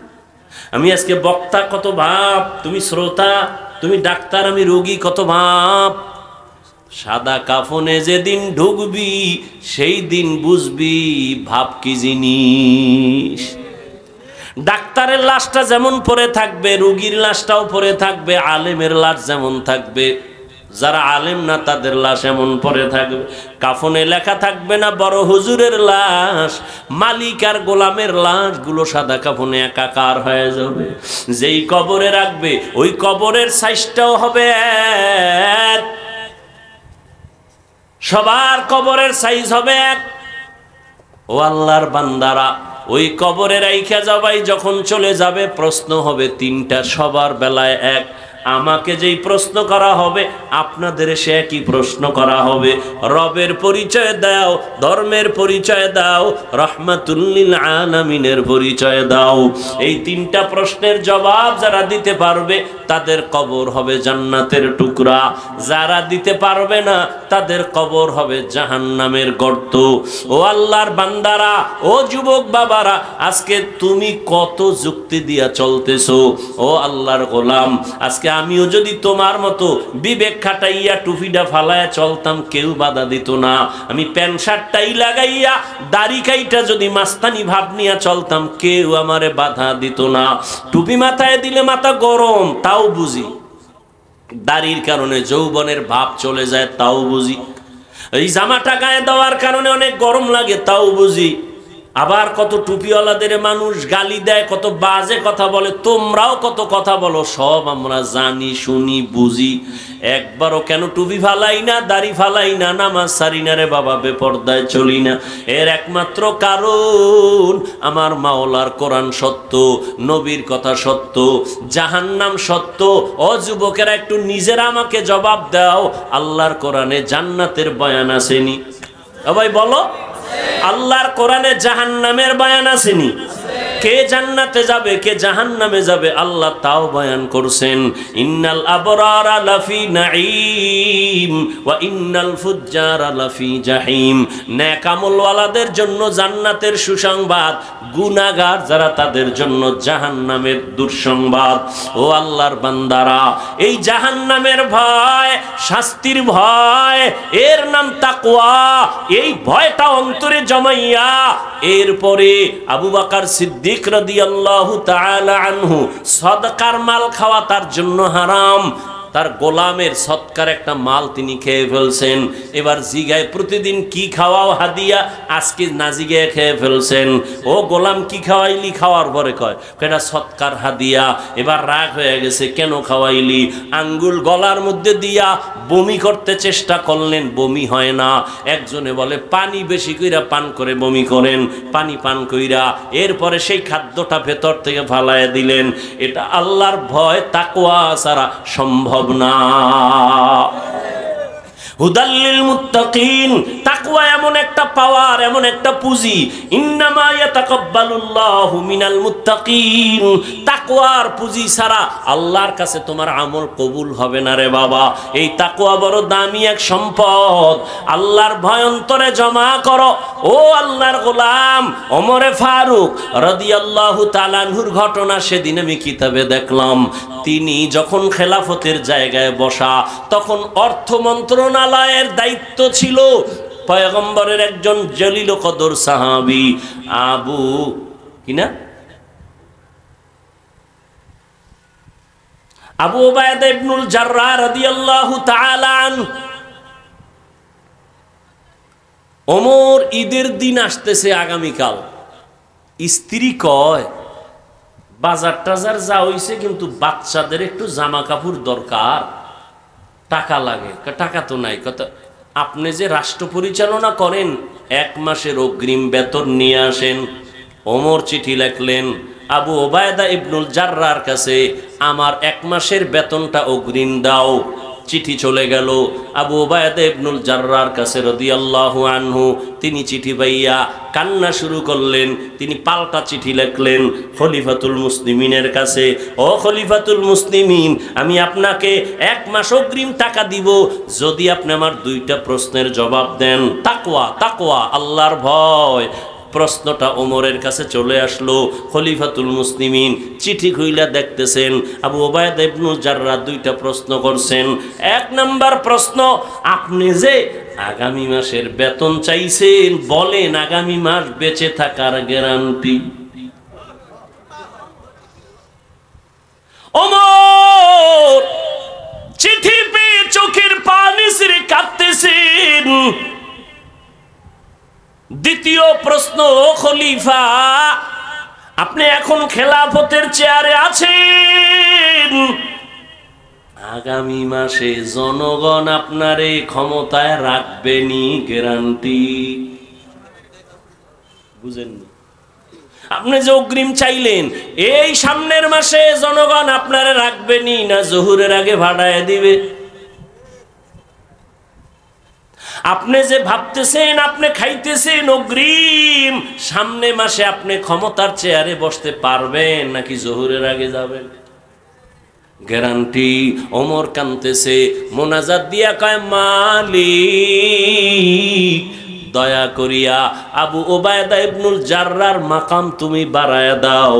আমি আজকে বক্তা কত ভাব, তুমি শ্রোতা, তুমি ডাক্তার, আমি রোগী কত ভাব। সাদা কাফনে যেদিন ঢুকবি সেই দিন বুঝবি ভাব কি জিনিস। ডাক্তারের লাশটা যেমন পরে থাকবে, রোগীর লাশটাও পরে থাকবে। আলেমের লাশ যেমন থাকবে, যারা আলেম না তাদের লাশ এমন পরে থাকবে। কাফনে লেখা থাকবে না বড় হুজুরের লাশ, মালিক আর গোলামের লাশগুলো সাদা কাফনে একাকার হয়ে যাবে। যেই কবরে রাখবে ওই কবরের সাইজটাও হবে এক, সবার কবরের সাইজ হবে এক। ও আল্লাহর বান্দারা, ওই কবরে রাইখা যাবাই যখন চলে যাবে প্রশ্ন হবে তিনটা, সবার বেলায় এক। আমাকে যেই প্রশ্ন করা হবে আপনাদের সে একই প্রশ্ন করা হবে। রবের পরিচয় দাও, ধর্মের পরিচয় দাও, রহমাতুল লিল আলামিনের পরিচয় দাও। এই তিনটা প্রশ্নের জবাব যারা দিতে পারবে তাদের কবর হবে জান্নাতের টুকরা, যারা দিতে পারবে না তাদের কবর হবে জাহান্নামের গর্ত। ও আল্লাহর বান্দারা, ও যুবক বাবারা, আজকে তুমি কত যুক্তি দিয়া চলতেছো। ও আল্লাহর গোলাম, আজকে আমিও যদি তোমার মতো বিবেক খাটাইয়া টুপিটা ফালাইয়া চলতাম কেউ বাধা দিত না। আমি প্যান্ট শার্টটাই লাগাইয়া দাড়ি কাইটা যদি মাস্তানি ভাব নিয়ে চলতাম কেউ আমারে বাধা দিত না। টুপি মাথায় দিলে মাথা গরম তাও বুঝি, দাড়ির কারণে যৌবনের ভাব চলে যায় তাও বুঝি, এই জামাটা গায়ে দেওয়ার কারণে অনেক গরম লাগে তাও বুঝি। আবার কত টুপিওয়ালাদের মানুষ গালি দেয়, কত বাজে কথা বলে, তোমরাও কত কথা বলো, সব আমরা জানি শুনি বুঝি। একবারও কেন টুপি ফালাই না, দাড়ি ফালাই না, নামাজ সারি না রে বাবা, বেপরদায় চলি না? এর একমাত্র কারণ আমার মাওলার কোরআন সত্য, নবীর কথা সত্য, জাহান্নাম সত্য। ও যুবকেরা, একটু নিজেরা আমাকে জবাব দাও, আল্লাহর কোরআনে জান্নাতের বয়ান আসেনি? ভাই বলো, আল্লাহর কোরআনে জাহান্নামের বয়ান আসেনি? কে জান্নাতে যাবে কে জাহান্নামে যাবে আল্লাহ তাও বয়ান করছেন। ইন্নাল আবরারা লাফি নাঈম ওয়া ইন্নাল ফুজ্জারা লাফি জাহিম। নেক আমলওয়ালাদের জন্য জান্নাতের সুসংবাদ, গুনাহগার যারা তাদের জন্য জাহান্নামের দুঃসংবাদ। ও আল্লাহর বান্দারা, এই জাহান্নামের ভয়, শাস্তির ভয়, এর নাম তাকওয়া। এই ভয়টা অন্তরে জমাইয়া এরপরে আবু বকর সিদ্দিক রাদিয়াল্লাহু তাআলা আনহু সদকার মাল খাওয়া তার জন্য হারাম। তার গোলামের সৎকার একটা মাল তিনি খেয়ে ফেলছেন। এবার জিগায় প্রতিদিন কি খাওয়াও হাদিয়া, আজকে না জিগায় খেয়ে ফেলছেন। ও গোলাম কি খাওয়াইলি? খাওয়ার পরে কয় এটা সৎকার হাদিয়া। এবার রাগ হয়ে গেছে, কেন খাওয়াইলি? আঙ্গুল গলার মধ্যে দিয়া বমি করতে চেষ্টা করলেন, বমি হয় না। একজনে বলে পানি বেশি কইরা পান করে বমি করেন, পানি পান কইরা এরপরে সেই খাদ্যটা ভেতর থেকে ফালাইয়া দিলেন। এটা আল্লাহর ভয়, তাকওয়া ছাড়া সম্ভব না। হুদাল্লিল মুত্তাকিন, তাকওয়া এমন একটা পাওয়ার, এমন একটা পুঁজি। ইন্নামা ইয়াতাকাব্বালুল্লাহু মিনাল মুত্তাকিন। তাকওয়ার পুঁজি ছাড়া আল্লাহর কাছে তোমার আমল কবুল হবে না রে বাবা। এই তাকওয়া বড় দামি এক সম্পদ। আল্লাহর ভয় অন্তরে জমা করো। ও আল্লাহর গোলাম ওমরে ফারুক রাদিয়াল্লাহু তাআলা আনহুর ঘটনা সেদিন আমি কিতাবে দেখলাম। তিনি যখন খেলাফতের জায়গায় বসা, তখন অর্থ মন্ত্রণালয়ের দায়িত্ব ছিল পয়গম্বরের একজন জলিল কদর সাহাবী আবু উবায়দা ইবনুল জাররাহ রাদিয়াল্লাহু তাআলা আনহু। ওমর ঈদের দিন আসতেছে আগামীকাল। স্ত্রী কয় বাজার টাজার যা হইছে, কিন্তু বাচ্চাদের একটু জামা কাপড় দরকার, টাকা লাগে। টাকা তো নাই। কত আপনি যে রাষ্ট্র পরিচালনা করেন, 1 মাসের অগ্রিম বেতন নিয়ে আসেন। ওমর চিঠি লিখলেন আবু উবায়দা ইবনুল জাররাহর কাছে, আমার 1 মাসের বেতনটা অগ্রিম দাও। চিঠি চলে গেল আবু উবায়দা ইবনুল জাররাহর কাছে রাদিয়াল্লাহু আনহু। তিনি চিঠি পাইয়া কান্না শুরু করলেন। তিনি পাল্টা চিঠি লিখলেন খলিফাতুল মুসলিমিনের কাছে, ও খলিফাতুল মুসলিমিন, আমি আপনাকে 1 মাস অগ্রিম টাকা দিব যদি আপনি আমার 2টা প্রশ্নের জবাব দেন। তাকওয়া, তাকওয়া, আল্লাহর ভয়। প্রশ্নটা ওমরের কাছে চলে আসলো। খলিফাতুল মুসলিমিন চিঠি খুইলা দেখতেছেন আবু উবায়দা ইবনুল জাররাহ 2টা প্রশ্ন করছেন। 1 নাম্বার প্রশ্ন, আপনি যে আগামী মাসের বেতন চাইছেন, বলেন আগামী মাস বেঁচে থাকার গ্যারান্টি। ওমর চিঠি পেয়ে চোখের পানি ছেড়ে কাঁদতেছেন। দ্বিতীয় প্রশ্ন, খলিফা আপনি এখন খেলাফতের চেয়ারে আছেন, আগামী মাসে জনগণ আপনারে ক্ষমতায় রাখবেনি, গ্যারান্টি? বুঝেননি? আপনি যে অগ্রিম চাইলেন, এই সামনের মাসে জনগণ আপনারা রাখবেনি না জোহরের আগে ভাড়ায় দিবে? আপনি যে ভাবতেছেন আপনি খাইতেছেন অগ্রিম, সামনে মাসে আপনি ক্ষমতার চেয়ারে বসতে পারবেন নাকি জোহরের আগে যাবেন? গ্যারান্টি। ওমর কানতেছে, মোনাজাত দিয়া কয়, মালিক দয়া করিয়া আবু ওবায়দা ইবনুল জাররার মাকাম তুমি বাড়ায়া দাও,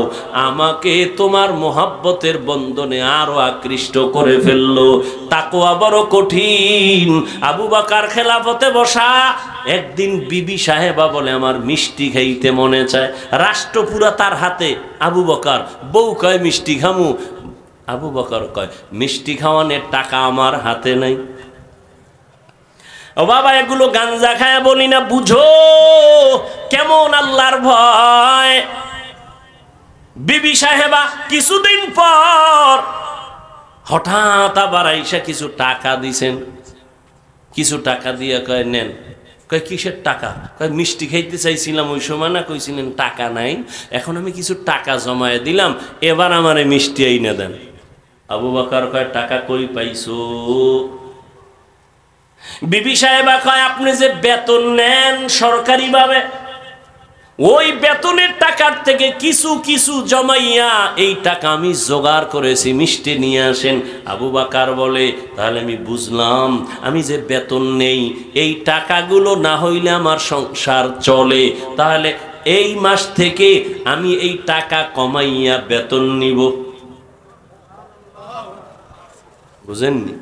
আমাকে তোমার মোহাব্বতের বন্ধনে আরো আকৃষ্ট করে ফেললো। তাকওয়া বড় কঠিন। আবু বকর খেলাফতে বসা, একদিন বিবি সাহেবা বলে আমার মিষ্টি খাইতে মনে চায়, রাষ্ট্র পুরা তার হাতে। আবু বকর, বউ কয় মিষ্টি খামু। আবু বকর কয়, মিষ্টি খাওয়ানোর টাকা আমার হাতে নাই। ও বাবা, এগুলো গাঞ্জা খায় বলি না, বুঝো কেমন আল্লাহর ভয়। বিবি সাহেবা কিছুদিন পর হঠাৎ আবার আইসা কিছু টাকা দিছেন। কিছু টাকা দিয়ে কয়, নেন। কয়, কিসের টাকা? কয়, মিষ্টি খাইতে চাইছিলাম ওই সময় না কইছিলেন টাকা নাই, এখন আমি কিছু টাকা জমায়ে দিলাম, এবার আমারে মিষ্টি আইনা দেন। আবু বকর কয়, টাকা কই পাইছো? বিবি সাহেবা কয়, আপনি যে বেতন নেন সরকারি ভাবে, ওই বেতনের টাকার থেকে কিছু কিছু জমাইয়া এই টাকা আমি জোগাড় করেছি, মিষ্টি নিয়ে আসেন। আবু বকর বলে, তাহলে আমি বুঝলাম, আমি যে বেতন নেই এই টাকাগুলো না হইলে আমার সংসার চলে, তাহলে এই মাস থেকে আমি এই টাকা কমাইয়া বেতন নিব। বুঝেননি?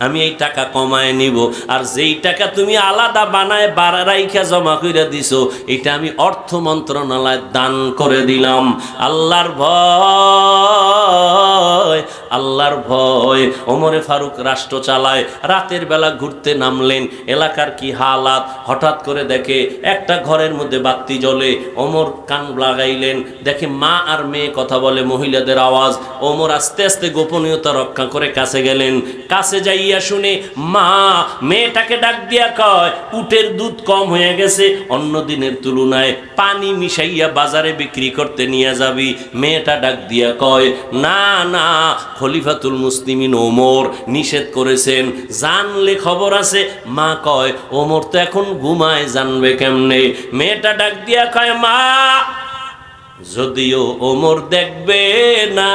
আমি এই টাকা কমায় নিব, আর যেই টাকা তুমি আলাদা বানায় রাইখা জমা কইরা দিছো, এটা আমি অর্থ মন্ত্রণালয় দান করে দিলাম। আল্লাহর ভয়, আল্লাহর ভয়। ওমরে ফারুক রাষ্ট্র চালায়, রাতের বেলা ঘুরতে নামলেন, এলাকার কি হালাত, হঠাৎ করে দেখে একটা ঘরের মধ্যে বাতি জ্বলে। ওমর কান লাগাইলেন, দেখে মা আর মেয়ে কথা বলে, মহিলাদের আওয়াজ। ওমর আস্তে আস্তে গোপনীয়তা রক্ষা করে কাছে গেলেন। কাছে যাই শুনে মা মেয়েটাকে ডাক দিয়া কয়, উটের দুধ কম হয়ে গেছে, অন্য দিনের তুলনায়, পানি মিশাইয়া বাজারে বিক্রি করতে নিয়ে যাবি। মেয়েটা ডাক দিয়া কয়, না না, খলিফাতুল মুসলিমিন ওমর নিষেধ করেছেন, জানলে খবর আছে। মা কয়, ওমর তো এখন ঘুমায়, জানবে কেমনে? মেয়েটা ডাক দিয়া কয়, মা যদিও ওমর দেখবে না,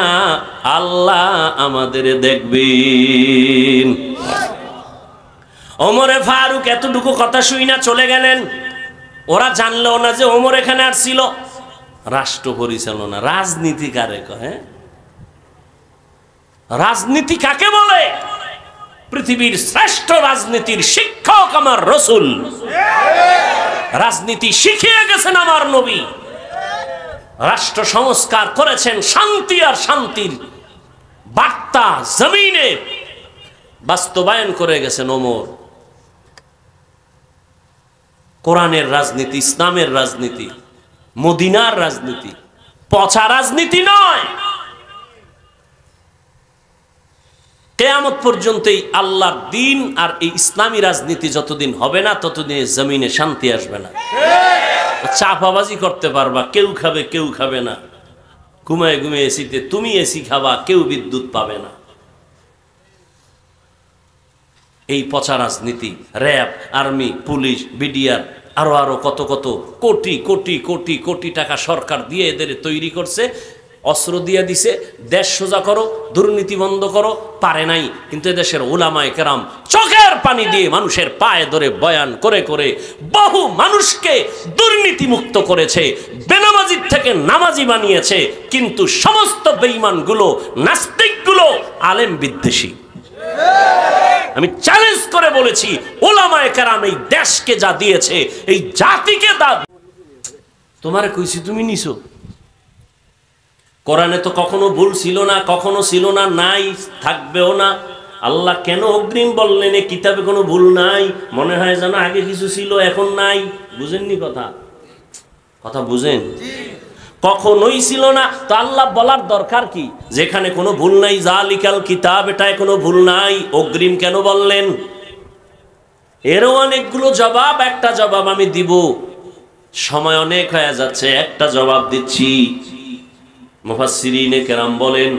আল্লাহ আমাদের দেখবেন। ওমরে ফারুক এতটুকু কথা শুই না চলে গেলেন। ওরা জানলো না যে ওমর এখানে আসছিল। রাষ্ট্র পরিচালনা, রাজনীতি কারে কয়? রাজনীতি কাকে বলে? পৃথিবীর শ্রেষ্ঠ রাজনীতির শিক্ষক আমার রাসূল, রাজনীতি শিখিয়ে গেছেন আমার নবী। রাষ্ট্র সংস্কার করেছেন, শান্তি আর শান্তির বার্তা জমিনে বাস্তবায়ন করে গেছেন ওমর। কোরআনের রাজনীতি, ইসলামের রাজনীতি, মদিনার রাজনীতি, পচা রাজনীতি নয়। কিয়ামত পর্যন্তই আল্লাহর দিন আর এই ইসলামী রাজনীতি যতদিন হবে না, ততদিন জমিনে শান্তি আসবে না। চাপাবাজি করতে পারবা, কেউ খাবে কেউ খাবে না। ঘুমায় ঘুমিয়ে এসিতে তুমি এসি খাবা, কেউ বিদ্যুৎ পাবে না। এই পচা রাজনীতি, র্যাব, আর্মি, পুলিশ, বিডিআর, আরো আরো কত কত কোটি কোটি কোটি কোটি টাকা সরকার দিয়ে এদের তৈরি করছে, অস্ত্র দিয়ে দিছে, দেশ সোজা করো, দুর্নীতি বন্ধ করো। পারে নাই, কিন্তু এদেশের উলামায়ে কেরাম চোখের পানি দিয়ে মানুষের পায়ে ধরে বয়ান করে করে বহু মানুষকে দুর্নীতি মুক্ত করেছে, বেনামাজির থেকে নামাজি বানিয়েছে। কিন্তু সমস্ত বেঈমানগুলো, নাস্তিকগুলো আলেম বিদ্বেষী। আমি চ্যালেঞ্জ করে বলেছি, উলামায়ে কেরাম এই দেশকে যা দিয়েছে, এই জাতিকে তা তোমারে কইছি, তুমি নিছো। কোরআনে তো কখনো ভুল ছিল না, কখনো ছিল না, নাই, থাকবেও না। আল্লাহ কেন অগ্রিম বললেন? এই কিতাবে কোনো ভুল নাই, মনে হয় যেন আগে কিছু ছিল এখন নাই। বুঝেননি কথা? কথা বুঝেন? কখনোই ছিল না, তো আল্লাহ বলার দরকার কি? যেখানে কোনো ভুল নাই, জালিকাল কিতাব, এটায় কোনো ভুল নাই, অগ্রিম কেন বললেন? এরও অনেকগুলো জবাব, একটা জবাব আমি দিব। সময় অনেক হয়ে যাচ্ছে, একটা জবাব দিচ্ছি। মুফাসসিরিনে কেরাম বলেন,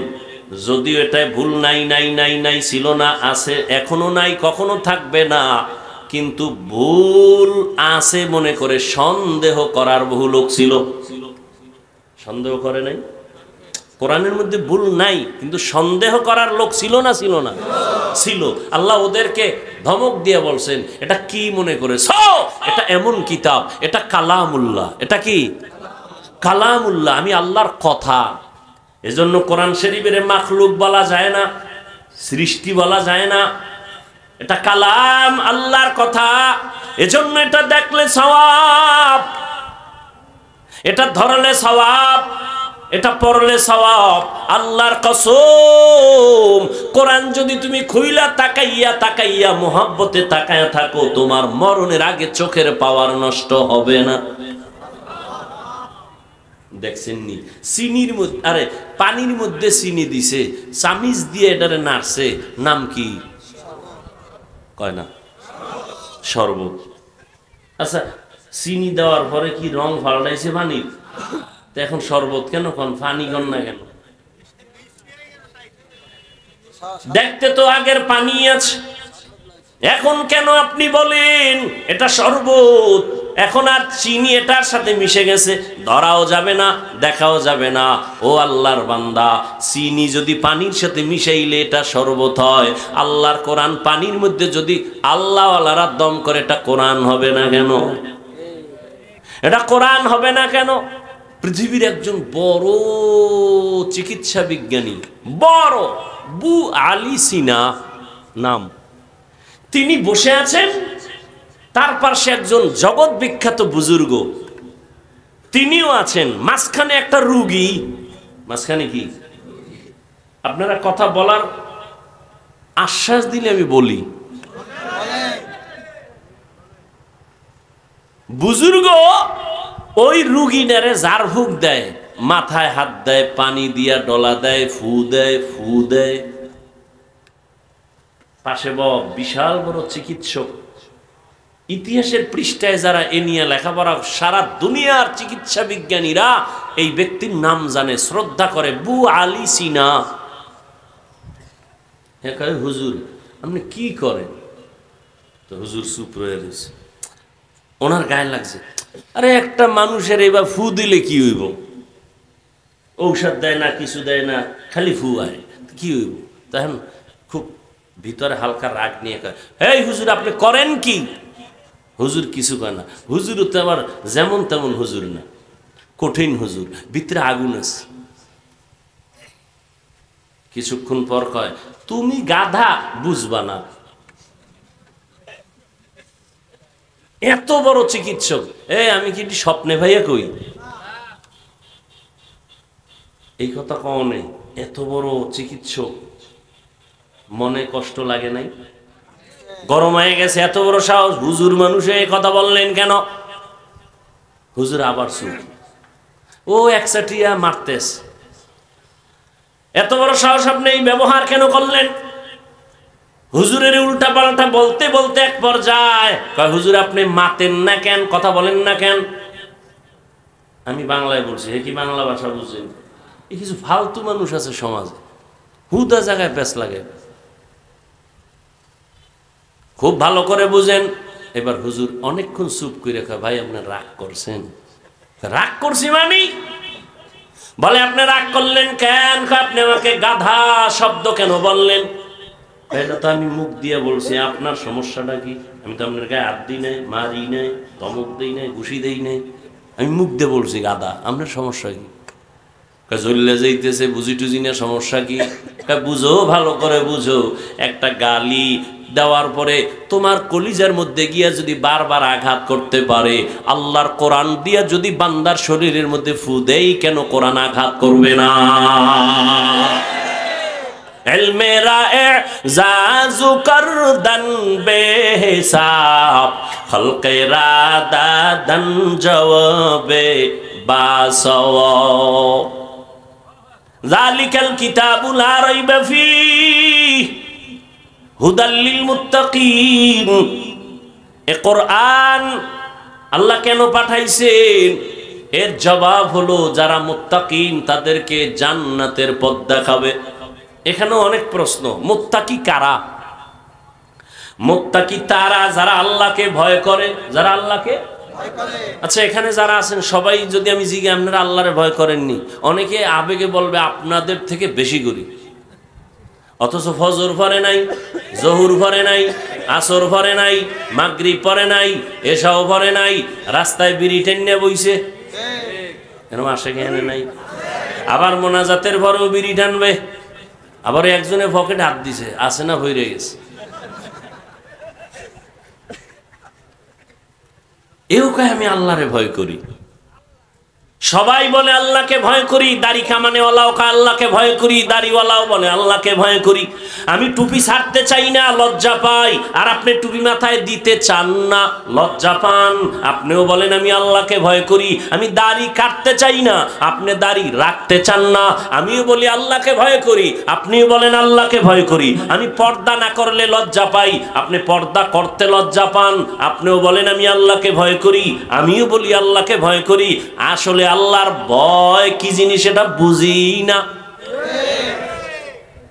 যদিও এটাই ভুল নাই নাই নাই নাই ছিল না, আছে, এখনো নাই, কখনো থাকবে না, কিন্তু ভুল আছে মনে করে সন্দেহ করার বহু লোক ছিল। সন্দেহ করে নাই? কোরআনের মধ্যে ভুল নাই, কিন্তু সন্দেহ করার লোক ছিল না ছিল না? ছিল। আল্লাহ ওদেরকে ধমক দিয়ে বলছেন, এটা কি মনে করেছ? এটা এমন কিতাব, এটা কালামুল্লাহ। এটা কি? কালামুল্লাহ, আমি আল্লাহর কথা। এজন্য কোরআন শরীফের মাখলুক বলা যায় না, সৃষ্টি বলা যায় না, এটা কালাম, আল্লাহর কথা। এজন্য এটা দেখলে সওয়াব, এটা ধরলে সওয়াব, এটা পড়লে সওয়াব। আল্লাহর কসম, কোরআন যদি তুমি খুইলা তাকাইয়া তাকাইয়া মোহাব্বতে তাকায়া থাকো, তোমার মরণের আগে চোখের পাওয়ার নষ্ট হবে না। দেখছেন নি? চিনির মধ্যে, আরে পানির মধ্যে চিনি দিছে, চামিচ দিয়ে এটারে নাড়ছে, নাম কি? কয় না শরবত। আচ্ছা, চিনি দেওয়ার পরে কি রং পাল্টাইছে পানির? তো এখন শরবত কেন কোন, পানি কোন না কেন? দেখতে তো আগের পানি আছে, এখন কেন আপনি বলেন এটা শরবত? এখন আর চিনি এটার সাথে মিশে গেছে, ধরাও যাবে না, দেখাও যাবে না। ও আল্লাহর বান্দা, চিনি যদি পানির সাথে মিশাইলে এটা শরবত হয়, আল্লাহর কোরআন পানির মধ্যে যদি আল্লাহওয়ালারা দম করে, এটা কোরআন হবে না কেন? এটা কোরআন হবে না কেন? পৃথিবীর একজন বড় চিকিৎসা বিজ্ঞানী, বড় বু আলী সিনা নাম, তিনি বসে আছেন, তার পাশে একজন জগৎ বিখ্যাত বুজুর্গ, তিনিও আছেন, মাঝখানে একটা রুগী। মাঝখানে কি? আপনারা কথা বলার আশ্বাস দিলে আমি বলি। বুজুর্গ ওই রুগীটারে ঝাড়ফুঁক দেয়, মাথায় হাত দেয়, পানি দিয়া ডলা দেয়, ফু দেয়, ফু দেয়। পাশে বিশাল বড় চিকিৎসক, ইতিহাসের পৃষ্ঠায় যারা এ নিয়ে লেখাপড়া, সারা দুনিয়ার চিকিৎসা বিজ্ঞানীরা এই ব্যক্তির নাম জানে, শ্রদ্ধা করে, বু আলী সিনা। হুজুর আপনি কি করেন? তো হুজুর চুপ রয়ে রয়েছে, ওনার গায়ে লাগছে, আরে একটা মানুষের এবার ফু দিলে কি হইব? ঔষধ দেয় না, কিছু দেয় না, খালি ফু আয়, কি হইব? তখন খুব ভিতরে হালকা রাগ নিয়ে কয়, এই হুজুর আপনি করেন কি? হুজুর কিছু কয় না। হুজুর তো আবার যেমন তেমন হুজুর না, কঠিন হুজুর, ভিতরে আগুন আছে। কিছুক্ষণ পর কয়, তুমি গাধা, বুঝবা না। এত বড় চিকিৎসক, আমি কি স্বপ্নে ভাইয়া কই? এই কথা কও নেই, এত বড় চিকিৎসক, মনে কষ্ট লাগে নাই? গরম হয়ে গেছে, এত বড় সাহস, হুজুর মানুষে এই কথা বললেন কেন? হুজুর আবার চুপ, ও একসাটিয়া মারতেস, এত বড় সাহস আপনি এই ব্যবহার কেন করলেন? হুজুরের উল্টা পাল্টা বলতে বলতে এক পর্যায়ে কয়, হুজুর আপনি মাতেন না কেন, কথা বলেন না কেন? আমি বাংলায় বলছি, হে কি বাংলা ভাষা বুঝছেন? এই কিছু ফালতু মানুষ আছে সমাজে, হুদা জায়গায় পেঁচ লাগে। খুব ভালো করে বুঝেন। এবার হুজুর অনেকক্ষণ চুপ করে কয়, ভাই আপনি রাগ করছেন? রাগ করছি মানে? বলে আপনি রাগ করলেন কেন? আপনি আমাকে গাধা শব্দ কেন বললেন? এটা তো আমি মুখ দিয়ে বলছি, আপনার সমস্যাটা কি? আমি তো আপনার গায়ে হাত দিই নাই, মারি নাই, ধমক দিই নাই, ঘুষি দেই নাই, আমি মুখ দিয়ে বলছি গাধা, আপনার সমস্যা কি? জ্বললে যাইতেছে, বুঝি টুঝি না, সমস্যা কি? বুঝো, ভালো করে বুঝো, একটা গালি দেওয়ার পরে তোমার কলিজার মধ্যে গিয়া যদি বারবার আঘাত করতে পারে, আল্লাহর কোরআন দিয়া যদি বান্দার শরীরের মধ্যে ফু দেই, কেন কোরআন আঘাত করবে না? ইলমেরা এজাজু করদন বেহিসাব, খলকেরা দাদন জওয়াবে বাসওয়া। যালিকাল কিতাবু লা রাইবা ফীহি হুদাল লিল মুত্তাকিন। এ কোরআন আল্লাহ কেন পাঠাইছেন? এর জবাব হলো যারা মুত্তাকিন তাদেরকে জান্নাতের পথ দেখাবে। এখানেও অনেক প্রশ্ন। মুত্তাকি কারা? মুত্তাকি তারা যারা আল্লাহকে ভয় করে, যারা আল্লাহকে ভয় করে। আচ্ছা, এখানে যারা আছেন সবাই যদি আমি জিজ্ঞাসা আপনারা আল্লাহরে ভয় করেননি, অনেকে আবেগে বলবে আপনাদের থেকে বেশি করি, অথচ ফজর পড়ে নাই, জহুর পড়ে নাই, আসর পড়ে নাই, মাগরিব পড়ে নাই, এশাও পড়ে নাই, রাস্তায় বিড়ি টেনে বইছে, এরকম আসে কেন নাই? আবার মোনাজাতের পরেও বিড়ি টানবে, আবার একজনে পকেটে হাত দিছে, আসে না ভরে গেছে। এও কয় আমি আল্লাহরে ভয় করি। সবাই বলে আল্লাহকে ভয় করি, দাড়ি কামানেওয়ালাও আল্লাহকে ভয় করি, দাড়িওয়ালাও বলে আল্লাহকে ভয় করি। আমি টুপি ছাড়তে চাই না, লজ্জা পাই, আর আপনি টুপি মাথায় দিতে চান না, লজ্জা পান। আপনিও বলেন আমি আল্লাহকে ভয় করি। আমি দাড়ি কাটতে চাই না, আপনি দাড়ি রাখতে চান না। আমিও বলি আল্লাহকে ভয় করি, আপনিও বলেন আল্লাহকে ভয় করি। আমি পর্দা না করলে লজ্জা পাই, আপনি পর্দা করতে লজ্জা পান। আপনিও বলেন আমি আল্লাহকে ভয় করি, আমিও বলি আল্লাহকে ভয় করি। আসলে আল্লাহর ভয় কি জিনিস এটা বুঝি না।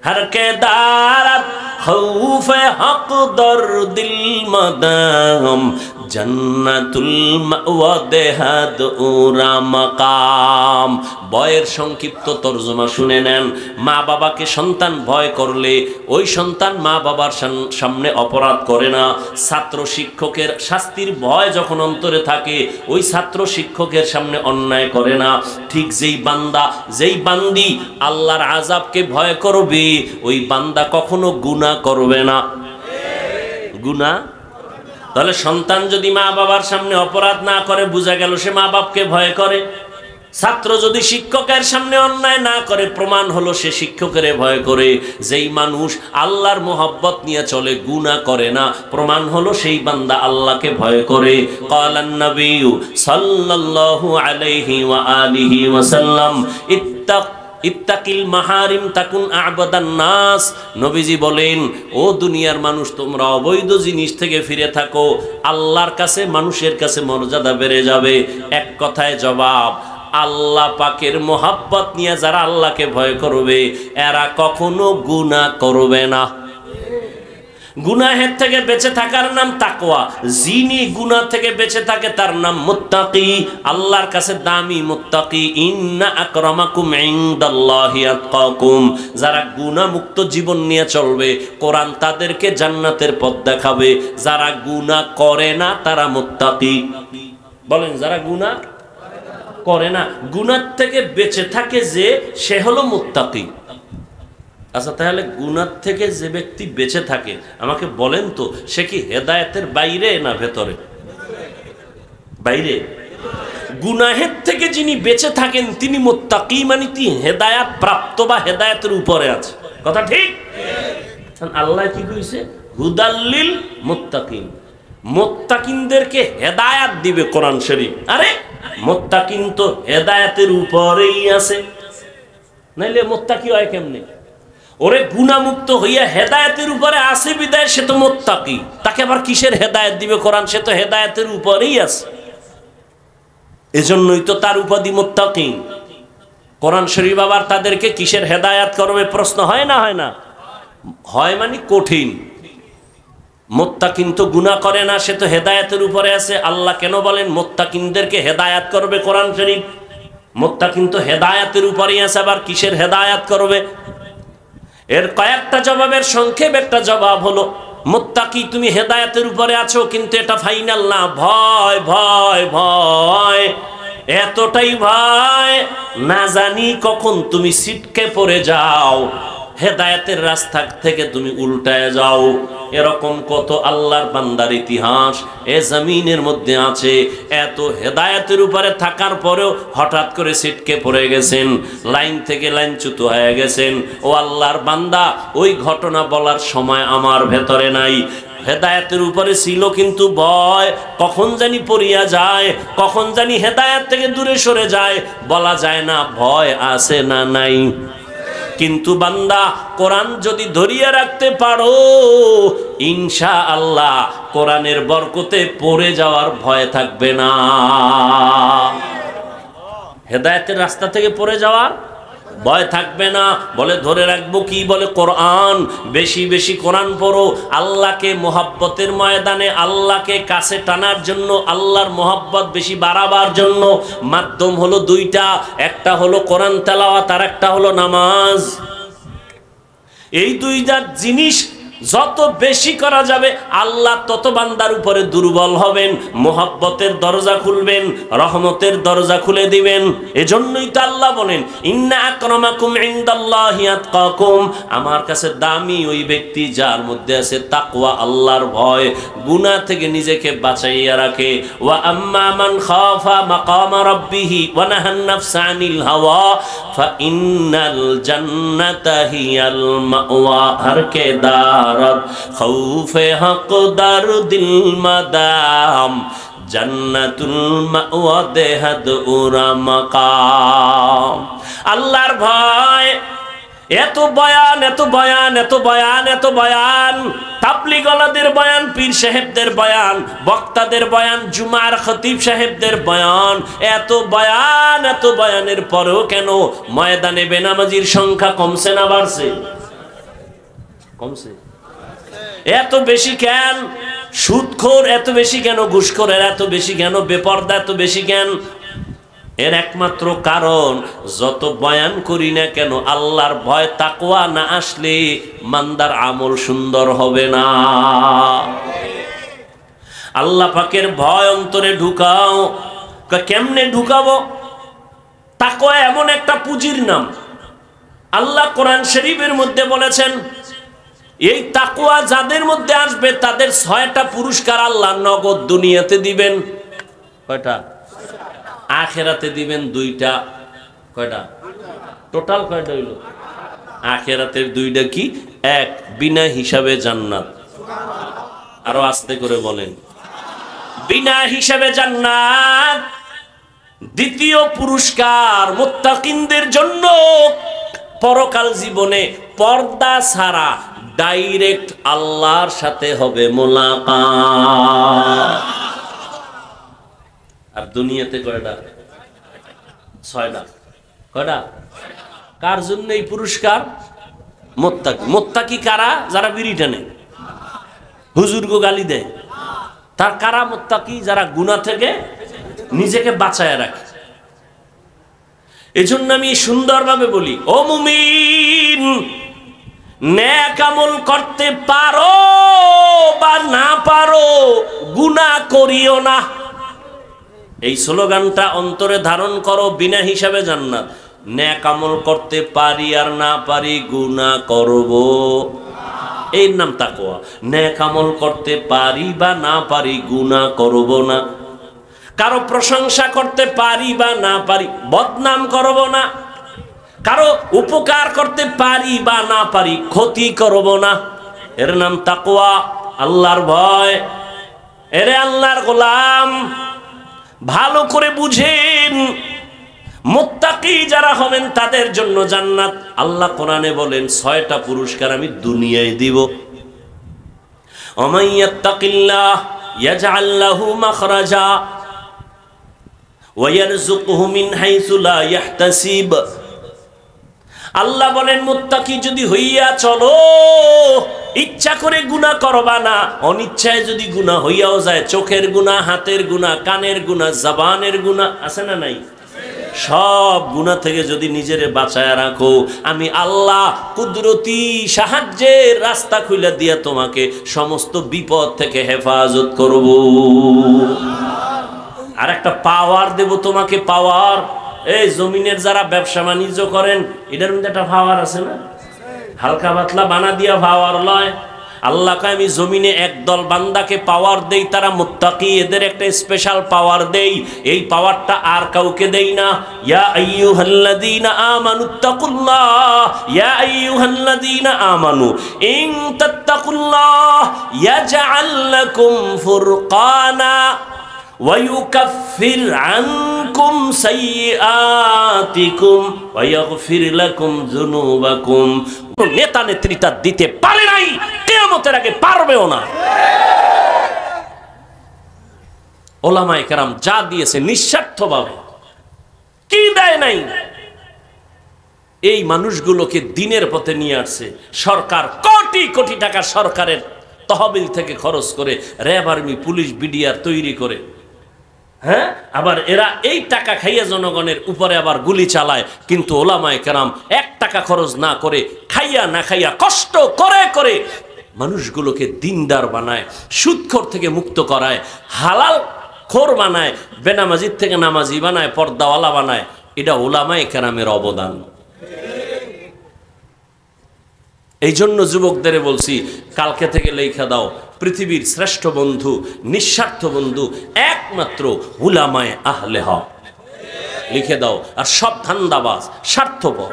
হর কে দারাত খৌফে হক দর দিল মদাম জান্নাতুল মাওয়া দেহাদ উরা মাকাম। ভয়ের সংক্ষিপ্ত তরজমা শুনে নেন। মা বাবাকে সন্তান ভয় করলে ওই সন্তান মা বাবার সামনে অপরাধ করে না। ছাত্র শিক্ষকের শাস্তির ভয় যখন অন্তরে থাকে ওই ছাত্র শিক্ষকের সামনে অন্যায় করে না। ঠিক যেই বান্দা, যেই বান্দি আল্লাহর আযাবকে ভয় করবে ওই বান্দা কখনো গুনাহ করবে না। গুনাহ তাহলে সন্তান যদি মা বাবার সামনে অপরাধ না করে বোঝা গেল সে মা বাপকে ভয় করে। ছাত্র যদি শিক্ষকের সামনে অন্যায় না করে প্রমাণ হলো সে শিক্ষকের ভয় করে। যেই মানুষ আল্লাহর মোহাব্বত নিয়ে চলে গুনাহ করে না প্রমাণ হলো সেই বান্দা আল্লাহকে ভয় করে। ক্বালান নবিয়্যু সাল্লাল্লাহু আলাইহি ওয়া আলিহি ওয়াসাল্লাম ইত্তাকিল মাহারিম তাকুন আ'বাদান নাস। নবীজি বলেন ও দুনিয়ার মানুষ তোমরা অবৈধ জিনিস থেকে ফিরে থাকো, আল্লাহর কাছে মানুষের কাছে মর্যাদা বেড়ে যাবে। এক কথায় জবাব, আল্লাহ পাকের মোহাব্বত নিয়ে যারা আল্লাহকে ভয় করবে এরা কখনো গুনাহ করবে না। গুনাহের থেকে বেঁচে থাকার নাম তাকওয়া। যিনি গুনাহ থেকে বেঁচে থাকে তার নাম মুত্তাকি। আল্লাহর কাছে দামি মুত্তাকি। ইন্না আকরামাকুম ইনদাল্লাহি আতকাকুম। যারা গুনাহ মুক্ত জীবন নিয়ে চলবে কোরআন তাদেরকে জান্নাতের পথ দেখাবে। যারা গুনাহ করে না তারা মুত্তাকি। বলেন যারা গুনাহ করে না, গুনাহ থেকে বেঁচে থাকে যে সে হলো মুত্তাকি। আচ্ছা তাহলে গুনাহ থেকে যে ব্যক্তি বেঁচে থাকে আমাকে বলেন তো সে কি হেদায়েতের বাইরে না ভেতরে? বাইরে। গুনাহের থেকে যিনি বেঁচে থাকেন তিনি মুত্তাকি, মানে তিনি হেদায়েত প্রাপ্ত বা হেদায়েতের উপরে আছে। কথা ঠিক? আল্লাহ কি কইছে? হুদাল্লিল মুত্তাকিন। মুত্তাকিনদেরকে হেদায়েত দিবে কোরআন শরীফ। আরে মুত্তাকিন তো হেদায়েতের উপরেই আছে, নাইলে মুত্তাকি হয় কেমনে? ওরে গুনাহমুক্ত হইয়া হেদায়েতের উপরে আছে বিদায় সে তো মুত্তাকি। তাকে আবার কিসের হেদায়েত দিবে কোরআন? সে তো হেদায়েতের উপরেই আছে, এজন্যই তো তার উপাধি মুত্তাকি। কোরআন শরীফ আবার তাদেরকে কিসের হেদায়েত করবে প্রশ্ন হয় না? হয় না? হয় মানে কঠিন। মুত্তাকিন তো গুনাহ করে না, সে তো হেদায়েতের উপরে আছে। আল্লাহ কেন বলেন মুত্তাকিনদেরকে হেদায়েত করবে কোরআন শরীফ? মুত্তাকিন তো হেদায়েতের উপরেই আছে, আবার কিসের হেদায়েত করবে? এর কয়েকটা জবাবের সংক্ষেপ একটা জবাব হলো মুত্তাকি তুমি হেদায়েতের উপরে আছো কিন্তু এটা ফাইনাল না। ভয় ভয় ভয়, এতটাই ভয় না জানি কখন তুমি ছিটকে পড়ে যাও, হেদায়েতের রাস্তা থেকে তুমি উল্টায় যাও। এরকম কত আল্লাহর বান্দার ইতিহাস এ জমিনের মধ্যে আছে। এত হেদায়েতের উপরে থাকার পরেও হঠাৎ করে ছিটকে পড়ে গেছেন, লাইন থেকে লাইনচ্যুত হয়ে গেছেন। ও আল্লাহর বান্দা, ওই ঘটনা বলার সময় আমার ভেতরে নাই। হেদায়েতের উপরে ছিল কিন্তু ভয় কখন জানি পড়িয়া যায়, কখন জানি হেদায়েত থেকে দূরে সরে যায়, বলা যায় না ভয় আছে না নাই। কিন্তু বান্দা কোরআন যদি ধরিয়ে রাখতে পারো, ইনশাআল্লাহ কোরআনের বরকতে পড়ে যাওয়ার ভয় থাকবে না। হেদায়েতের রাস্তা থেকে পড়ে যাওয়ার ভয় থাকবে না। বলে ধরে রাখবো কি? বলে কোরআন। বেশি বেশি কোরআন পড়ো। আল্লাহকে মোহাব্বতের ময়দানে আল্লাহকে কাছে টানার জন্য, আল্লাহর মোহাব্বত বেশি বাড়াবার জন্য মাধ্যম হলো দুইটা। একটা হলো কোরআন তেলাওয়াত, আর একটা হলো নামাজ। এই দুইটা জিনিস যত বেশি করা যাবে আল্লাহ তত বান্দার উপরে দুর্বল হবেন, মোহাব্বতের দরজা খুলবেন, রহমতের দরজা খুলে দিবেন। এজন্যই তো আল্লাহ বলেন ইন্না আকরামাকুম ইনদাল্লাহি আতকাকুম, আমার কাছে দামি ওই ব্যক্তি যার মধ্যে আছে তাকওয়া, আল্লাহর ভয়, গুনাহ থেকে নিজেকে বাঁচাইয়া রাখে। ওয়া আম্মা মান খাফা মাকামা রাব্বিহি ওয়া নাহান নাফসা আনিল হাওয়া ফা ইন্নাল জান্নাতা হিয়াল মাওয়া। হর কে খৌফে হক দার দিল মাদাম জান্নাতুল মাওয়া দেহাদ উরা মাকাম। আল্লাহর ভয়, এত বয়ান, এত বয়ান, এত বয়ান, এত বয়ান, তাবলীগওয়ালাদের বয়ান, পীর সাহেবদের বয়ান, বক্তাদের বয়ান, জুমার খতিব সাহেবদের বয়ান, এত বয়ান, এত বয়ানের পরেও কেন ময়দানে বেনামাজির সংখ্যা কমছে না বাড়ছে? কমছে। এত বেশি কেন? সুদখোর এত বেশি কেন? ঘুষখোরের এত বেশি কেন? বেপরদা এত বেশি কেন? এর একমাত্র কারণ, যত বয়ান করি না কেন আল্লাহর ভয় তাকওয়া না আসলে মান্দার আমল সুন্দর হবে না। আল্লাহ পাকের ভয় অন্তরে ঢুকাও। কেমনে ঢুকাবো? তাকওয়া এমন একটা পুঁজির নাম। আল্লাহ কোরআন শরীফের মধ্যে বলেছেন, এই তাকওয়া যাদের মধ্যে আসবে তাদের 6টা পুরস্কার আল্লাহ নগদ দুনিয়াতে দিবেন। কয়টা? আখিরাতে দিবেন 2টা। কয়টা? টোটাল কয়টা হইল? আখিরাতের 2টা কি? 1 বিনা হিসাবে জান্নাত। আরো আস্তে করে বলেন, বিনা হিসাবে জান্নাত। দ্বিতীয় পুরস্কার মুত্তাকিনদের জন্য, পরকাল জীবনে পর্দা ছাড়া ডাইরেক্ট আল্লাহর সাথে হবে মোলাকাত। আর দুনিয়াতে কয়টা? 6টা। কয়টা? কার জন্য এই পুরস্কার? মুত্তাকি। মুত্তাকি কারা? যারা বিড়ি টানে, হুজুরকে গালি দেয়। তার কারা মুত্তাকি? যারা গুনাহ থেকে নিজেকে বাঁচায় রাখে। এজন্য আমি সুন্দরভাবে বলি, ও মুমিন, নেক আমল করতে পারো বা না পারো, গুনাহ করিও না। এই স্লোগানটা অন্তরে ধারণ করো। বিনা হিসাবে জান্নাত। নেক আমল করতে পারি আর না পারি, গুনাহ করব, এর নাম তাকওয়া। নেক আমল করতে পারি বা না পারি, গুনাহ করব না। কারো প্রশংসা করতে পারি বা না পারি, বদনাম করব না। কারো উপকার করতে পারি বা না পারি, ক্ষতি করব না। এর নাম তাকওয়া, আল্লাহর ভয়। এরে আল্লাহর গোলাম, ভালো করে বুঝেন, মুত্তাকি যারা হবেন তাদের জন্য জান্নাত। আল্লাহ কোরআনে বলেন 6টা পুরস্কার আমি দুনিয়ায় দিব। ওমাইয়াত্তাকিল্লাহ ইয়াজআল লাহু মাখরাজা ওয়া ইয়ারযুকহু মিন হাইসু লা ইয়াহতাসিব। আল্লাহ বলেন, মুত্তাকি যদি হইয়া চলো, ইচ্ছা করে গুনাহ করবা না, অনিচ্ছায় যদি গুনাহ হইয়াও যায়, চোখের গুনাহ, হাতের গুনাহ, কানের গুনাহ, জবানের গুনাহ, আছে না নাই? সব গুনাহ থেকে যদি নিজেরে বাঁচায় রাখো, আমি আল্লাহ কুদরতি সাহায্যের রাস্তা খুলে দিয়া তোমাকে সমস্ত বিপদ থেকে হেফাজত করব। আর একটা পাওয়ার দেব তোমাকে, পাওয়ার। এই জমিনের যারা ব্যবসা বাণিজ্য করেন, এটার মধ্যে একটা পাওয়ার আছে না? হালকা পাতলা বানা দিয়া পাওয়ার লয়। আল্লাহ কয়, আমি জমিনে একদল বান্দাকে পাওয়ার দেই, তারা মুত্তাকি, এদের একটা স্পেশাল পাওয়ার দেই। এই পাওয়ারটা আর কাউকে দেই না। ইয়া আইয়ুহাল্লাযীনা আমানুত্তাকুল্লাহ, ইয়া আইয়ুহাল্লাযীনা আমানু ইন তাত্তাকুল্লাহ ইয়াজআল লাকুম ফুরকানা ওয়ায়ুকাফির আনকুম সাইয়্যাতিকুম ওয়া ইয়াগফির লাকুম যুনুবাকুম। নেতা নেত্রীটা দিতে পারে নাই, কিয়ামতের আগে পারবেও না। ওলামায়ে কেরাম যা দিয়েছে নিঃস্বার্থভাবে, কি দেয় নাই। এই মানুষগুলোকে দিনের পথে নিয়ে আসছে সরকার, কোটি কোটি টাকা সরকারের তহবিল থেকে খরচ করে র্যাব, আর্মি, পুলিশ, বিডিআর তৈরি করে, হ্যাঁ, আবার এরা এই টাকা খাইয়া জনগণের উপরে আবার গুলি চালায়। কিন্তু ওলামায়ে কেরাম 1 টাকা খরচ না করে, খাইয়া না খাইয়া, কষ্ট করে করে মানুষগুলোকে দিনদার বানায়, সুদখোর থেকে মুক্ত করায়, হালাল খোর বানায়, বেনামাজির থেকে নামাজি বানায়, পর্দাওয়ালা বানায়। এটা ওলামায়ে কেরামের অবদান। এই জন্য যুবকদের বলছি, কালকে থেকে লেখা দাও, পৃথিবীর শ্রেষ্ঠ বন্ধু, নিঃস্বার্থ বন্ধু একমাত্র উলামায়ে আহলে হক। লিখে দাও। আর সব ধান্দাবাজ, স্বার্থপর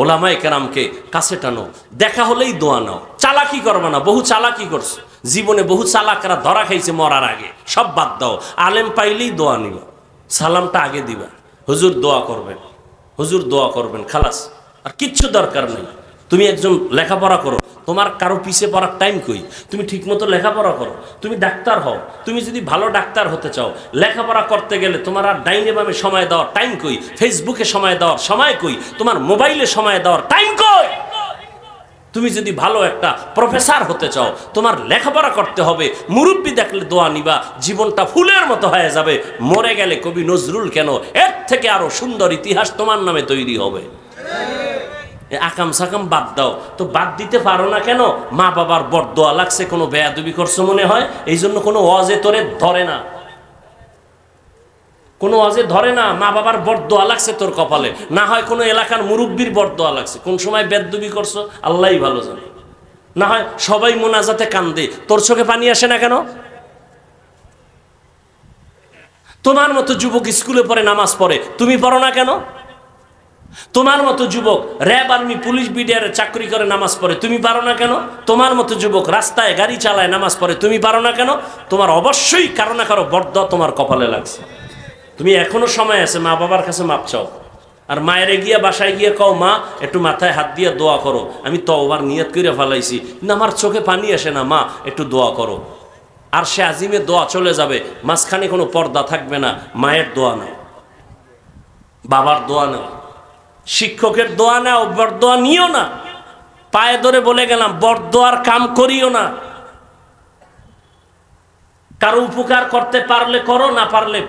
ওলামায়ে কেরামকে কাছে টানো, দেখা হলেই দোয়া নাও, চালাকি করবে না। বহু চালাকি করছে জীবনে, বহু চালাকরা ধরা খাইছে মরার আগে। সব বাদ দাও, আলেম পাইলেই দোয়া নিবা, সালামটা আগে দিবা, হুজুর দোয়া করবেন, হুজুর দোয়া করবেন, খালাস, আর কিচ্ছু দরকার নেই। তুমি একজন লেখাপড়া করো, তোমার কারো পিছে পড়ার টাইম কই? তুমি ঠিকমতো লেখাপড়া করো, তুমি ডাক্তার হও। তুমি যদি ভালো ডাক্তার হতে চাও, লেখাপড়া করতে গেলে তোমার আর ডাইনে বামে সময় দেওয়ার টাইম কই? ফেসবুকে সময় দেওয়ার সময় কই? তোমার মোবাইলে সময় দেওয়ার টাইম কই? তুমি যদি ভালো একটা প্রফেসর হতে চাও, তোমার লেখাপড়া করতে হবে। মুরব্বী দেখলে দোয়া নিবা, জীবনটা ফুলের মতো হয়ে যাবে। মরে গেলে কবি নজরুল কেন, এর থেকে আরো সুন্দর ইতিহাস তোমার নামে তৈরি হবে। আকাম সাকাম বাদ দাও তো, বাদ দিতে পারো না কেন? মা বাবার বরদোয়া লাগছে, কোনো বেয়াদবি করছো মনে হয়, এই জন্য কোনো ওয়াজে তোরে ধরে না, কোনো ওয়াজে ধরে না। মা বাবার বরদোয়া লাগছে তোর কপালে, না হয় কোনো এলাকার মুরব্বীর বরদোয়া লাগছে। কোন সময় বেয়াদবি করছো আল্লাহই ভালো জানে। না হয় সবাই মোনাজাতে কান্দে, তোর চোখে পানি আসে না কেন? তোমার মতো যুবক স্কুলে পড়ে, নামাজ পড়ে, তুমি পড়ো না কেন? তোমার মতো যুবক র্যাব, আর্মি, পুলিশ, বিডিআর চাকরি করে, নামাজ পড়ে, তুমি পারো না কেন? তোমার মতো যুবক রাস্তায় গাড়ি চালায়, নামাজ পড়ে, তুমি পারো না কেন? তোমার অবশ্যই কারো না কারো বরদোয়া তোমার কপালে লাগছে। তুমি এখনো সময় আছে, মা বাবার কাছে মাপ চাও। আর মায়েরে গিয়া বাসায় গিয়ে কও, মা একটু মাথায় হাত দিয়ে দোয়া করো, আমি তওবার নিয়ত করে ফেলাইছি, কিন্তু আমার চোখে পানি আসে না, মা একটু দোয়া করো। আর সে আজিমে দোয়া চলে যাবে, মাঝখানে কোনো পর্দা থাকবে না। মায়ের দোয়া নাও, বাবার দোয়া নাও, শিক্ষকের দোয়া নাও, বরদোয়া নিও না। পায়ে ধরে বলে গেলাম, বরদোয়ার কাম করিও না। কারো উপকার করতে পারলে করো, না পারলে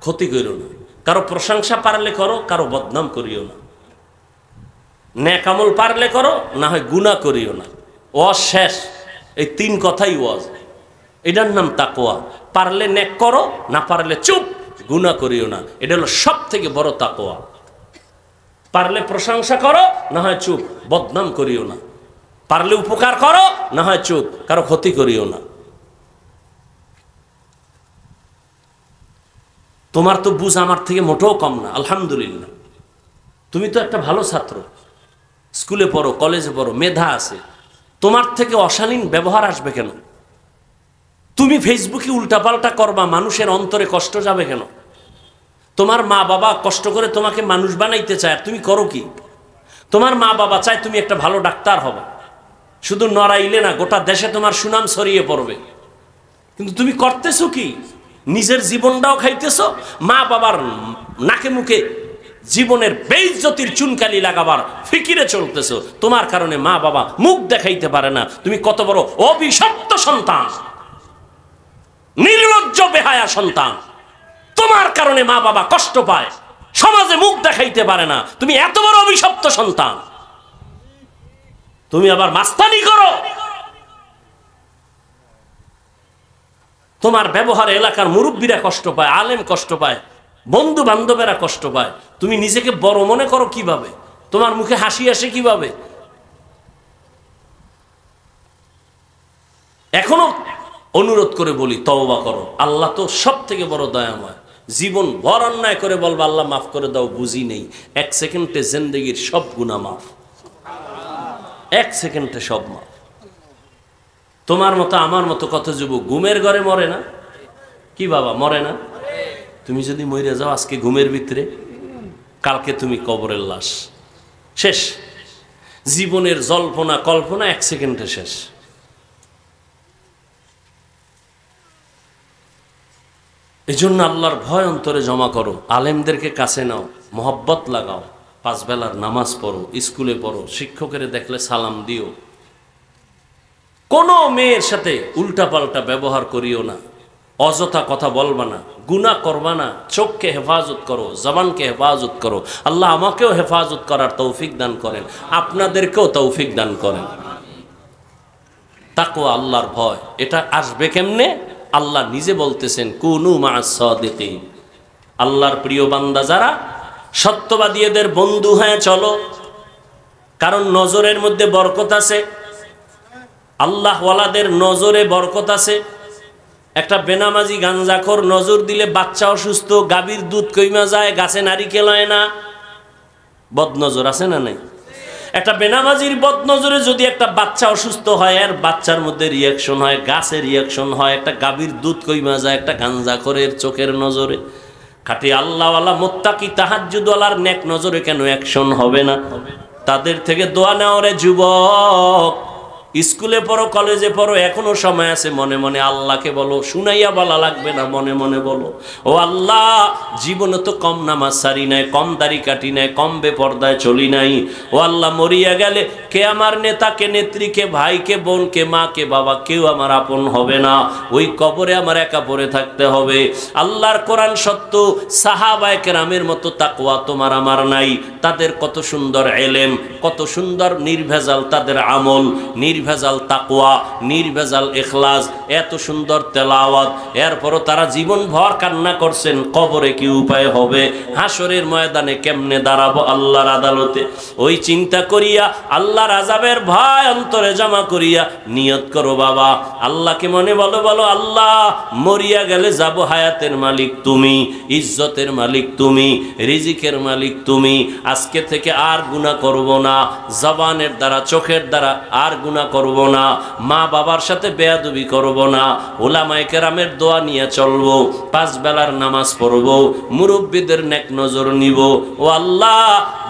ক্ষতি করিও না। কারো প্রশংসা পারলে করো, কারো বদনাম করিও না। নেক আমল পারলে করো, না হয় গুনাহ করিও না। ওয়াজ শেষ, এই 3 কথাই ওয়াজ। এটার নাম তাকওয়া। পারলে নেক করো, না পারলে চুপ, গুনাহ করিও না। এটা হলো সব থেকে বড় তাকওয়া। পারলে প্রশংসা করো, না হয় চুপ, বদনাম করিও না। পারলে উপকার করো, না হয় চুপ, কারো ক্ষতি করিও না। তোমার তো বুঝ আমার থেকে মোটেও কম না, আলহামদুলিল্লাহ। তুমি তো একটা ভালো ছাত্র, স্কুলে পড়ো, কলেজে পড়ো, মেধা আছে। তোমার থেকে অশালীন ব্যবহার আসবে কেন? তুমি ফেসবুকে উল্টাপাল্টা করবা, মানুষের অন্তরে কষ্ট যাবে কেন? তোমার মা বাবা কষ্ট করে তোমাকে মানুষ বানাইতে চায়, আর তুমি করো কি? তোমার মা বাবা চায় তুমি একটা ভালো ডাক্তার হবে, শুধু নড়াইলে না, গোটা দেশে তোমার সুনাম ছড়িয়ে পড়বে। কিন্তু তুমি করতেছো কি? নিজের জীবনটাও খাইতেছো, মা বাবার নাকে মুখে জীবনের বেইজ্জতির চুনকালি লাগাবার ফিকিরে চলতেছো। তোমার কারণে মা বাবা মুখ দেখাইতে পারে না। তুমি কত বড় অভিশপ্ত সন্তান, নির্লজ্জ বেহায়া সন্তান। তোমার কারণে মা বাবা কষ্ট পায়, সমাজে মুখ দেখাইতে পারে না। তুমি এত বড় অভিশপ্ত সন্তান, তুমি আবার মাস্তানি করো। তোমার ব্যবহারে এলাকার মুরব্বীরা কষ্ট পায়, আলেম কষ্ট পায়, বন্ধু বান্ধবেরা কষ্ট পায়। তুমি নিজেকে বড় মনে করো কিভাবে? তোমার মুখে হাসি আসে কিভাবে? এখনো অনুরোধ করে বলি, তওবা করো। আল্লাহ তো সব থেকে বড় দয়াময়। জীবন ভর অন্যায় করে বলবা আল্লাহ মাফ করে দাও, বুঝি নেই। 1 সেকেন্ডে জিন্দেগির সব গুনাহ মাফ, 1 সেকেন্ডে সব মাফ। তোমার মতো আমার মতো কত যুবক ঘুমের ঘরে মরে না? কি বাবা, মরে না? তুমি যদি মরে যাও আজকে ঘুমের ভিতরে, কালকে তুমি কবরের লাশ, শেষ। জীবনের জল্পনা কল্পনা 1 সেকেন্ডে শেষ। এই জন্য আল্লাহর ভয় অন্তরে জমা করো, আলেমদেরকে কাছে নাও, মহব্বত লাগাও, 5 বেলার নামাজ পড়ো, স্কুলে পড়ো, শিক্ষকের দেখলে সালাম দিও। কোনো মেয়ের সাথে উল্টাপাল্টা ব্যবহার করিও না, অযথা কথা বলবা না, গুনাহ করবা না। চোখকে হেফাজত করো, জবানকে হেফাজত করো। আল্লাহ আমাকেও হেফাজত করার তৌফিক দান করেন, আপনাদেরকেও তৌফিক দান করেন। তাকওয়া, আল্লাহর ভয়, এটা আসবে কেমনে? আল্লাহ নিজে বলতেছেন, কুনু মা'আস সাদিকিন। আল্লাহর প্রিয় বান্দা যারা, সত্যবাদী এদের বন্ধু হয়ে চলো, কারণ নজরের মধ্যে বরকত আছে। আল্লাহওয়ালাদের নজরে বরকত আছে। একটা বেনামাজি গাঞ্জাখোর নজর দিলে বাচ্চা অসুস্থ, গাভীর দুধ কইমা যায়, গাছে নারিকেল হয় না। বদনজর আছে না নাই? একটা বেনামাজির বদনজরে যদি একটা বাচ্চা অসুস্থ হয়, আর বাচ্চার মধ্যে রিয়াকশন হয়, গাছে রিয়াকশন হয়, একটা গাভীর দুধ কইমা যায় একটা গাঞ্জাখোরের চোখের নজরে। খাঁটি আল্লাহওয়ালা মুত্তাকি তাহাজ্জুদওয়ালার নেক নজরে কেন অ্যাকশন হবে না? তাদের থেকে দোয়া নেও রে যুবক। স্কুলে পড়ো, কলেজে পড়ো, এখনো সময় আছে। মনে মনে আল্লাহকে বলো, শুনাইয়া বলা লাগবে না, মনে মনে বলো, ও আল্লাহ, জীবনে তো কম নামাজ সারি নাই, কম দাড়ি কাটি নাই, কম বেপর্দায় চলি নাই। ও আল্লাহ, মরিয়া গেলে কে আমার নেতা, কে নেত্রী, কে ভাই, কে বোন, কে মা, কে বাবা, কেউ আমার আপন হবে না। ওই কবরে আমার একা পড়ে থাকতে হবে। আল্লাহর কোরআন সত্য, সাহাবায়ে কেরামের মতো তাকওয়া তোমার আমার নাই। তাদের কত সুন্দর এলেম, কত সুন্দর নির্ভেজাল তাদের আমল, নির্ভেজাল তাকওয়া, নির্ভেজাল ইখলাস, এত সুন্দর তেলাওয়াত। এরপরও তারা জীবন ভর কান্না করছেন, কবরে কি উপায় হবে, হাসরের ময়দানে কেমনে দাঁড়াবো আল্লাহর আদালতে। ওই চিন্তা করিয়া, আল্লাহর আযাবের ভয় অন্তরে জমা করিয়া নিয়ত করো বাবা, আল্লাহকে মনে বলো, বলো আল্লাহ, মরিয়া গেলে যাব, হায়াতের মালিক তুমি, ইজ্জতের মালিক তুমি, রিজিকের মালিক তুমি। আজকে থেকে আর গুনাহ করব না, জবানের দ্বারা, চোখের দ্বারা আর গুনাহ করব না, মা বাবার সাথে বেয়াদবি করব না, উলামায়ে কেরামের দোয়া নিয়ে চলবো, 5 বেলার নামাজ পড়ব, মুরব্বীদের নেক নজর নিব। ও আল্লাহ,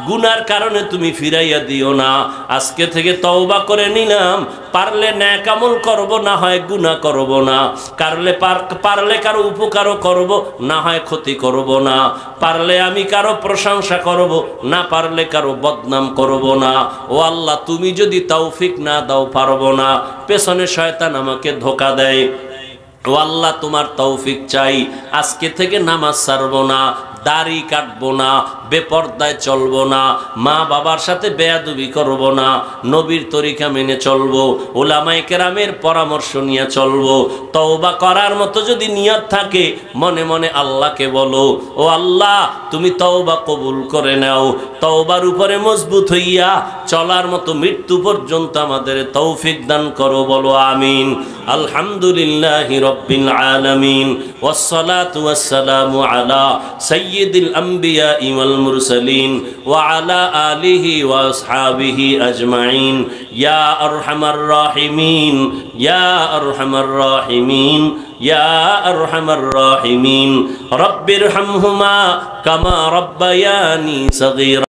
গুনার কারণে তুমি ফিরাইয়া দিও না। আজকে থেকে তওবা করে নিলাম, পারলে নেক আমল করব, না হয় গুনাহ করব না। পারলে কারো উপকারও করব, না হয় ক্ষতি করব না। পারলে আমি কারো প্রশংসা করব, না পারলে কারো বদনাম করব না। ও আল্লাহ, তুমি যদি তৌফিক না দাও পারবো না। পেছনে শয়তান আমাকে ধোঁকা দেয়। ও আল্লাহ, তোমার তৌফিক চাই। আজকে থেকে নামাজ ছাড়বো না, দাড়ি কাটবো না, বেপর্দায় চলবো না, মা বাবার সাথে বেয়াদবি করব না, নবীর তরিকা মেনে চলবো, উলামায়ে কেরামের পরামর্শ নিয়ে চলবো। তওবা করার মতো যদি নিয়ত থাকে, মনে মনে আল্লাহকে বলো, ও আল্লাহ, তুমি তওবা কবুল করে নাও। তওবার উপরে মজবুত হইয়া চলার মতো মৃত্যু পর্যন্ত আমাদের তৌফিক দান করো, বলো আমিন। আলহামদুলিল্লাহি রাব্বিল আলামিন, ওয়াসসালাতু ওয়াসসালামু আলা সাইয়্যিদিল আমবিয়া ওয়াল মুরসালিন ওয়া আলা আলিহি ওয়া আসহাবিহি আজমাইন। ইয়া আরহামার রাহিমিন, ইয়া আরহামার রাহিমিন, ইয়া আরহামার রাহিমিন। রব্বিরহামহুমা কামা রাব্বায়ানি সগীরা।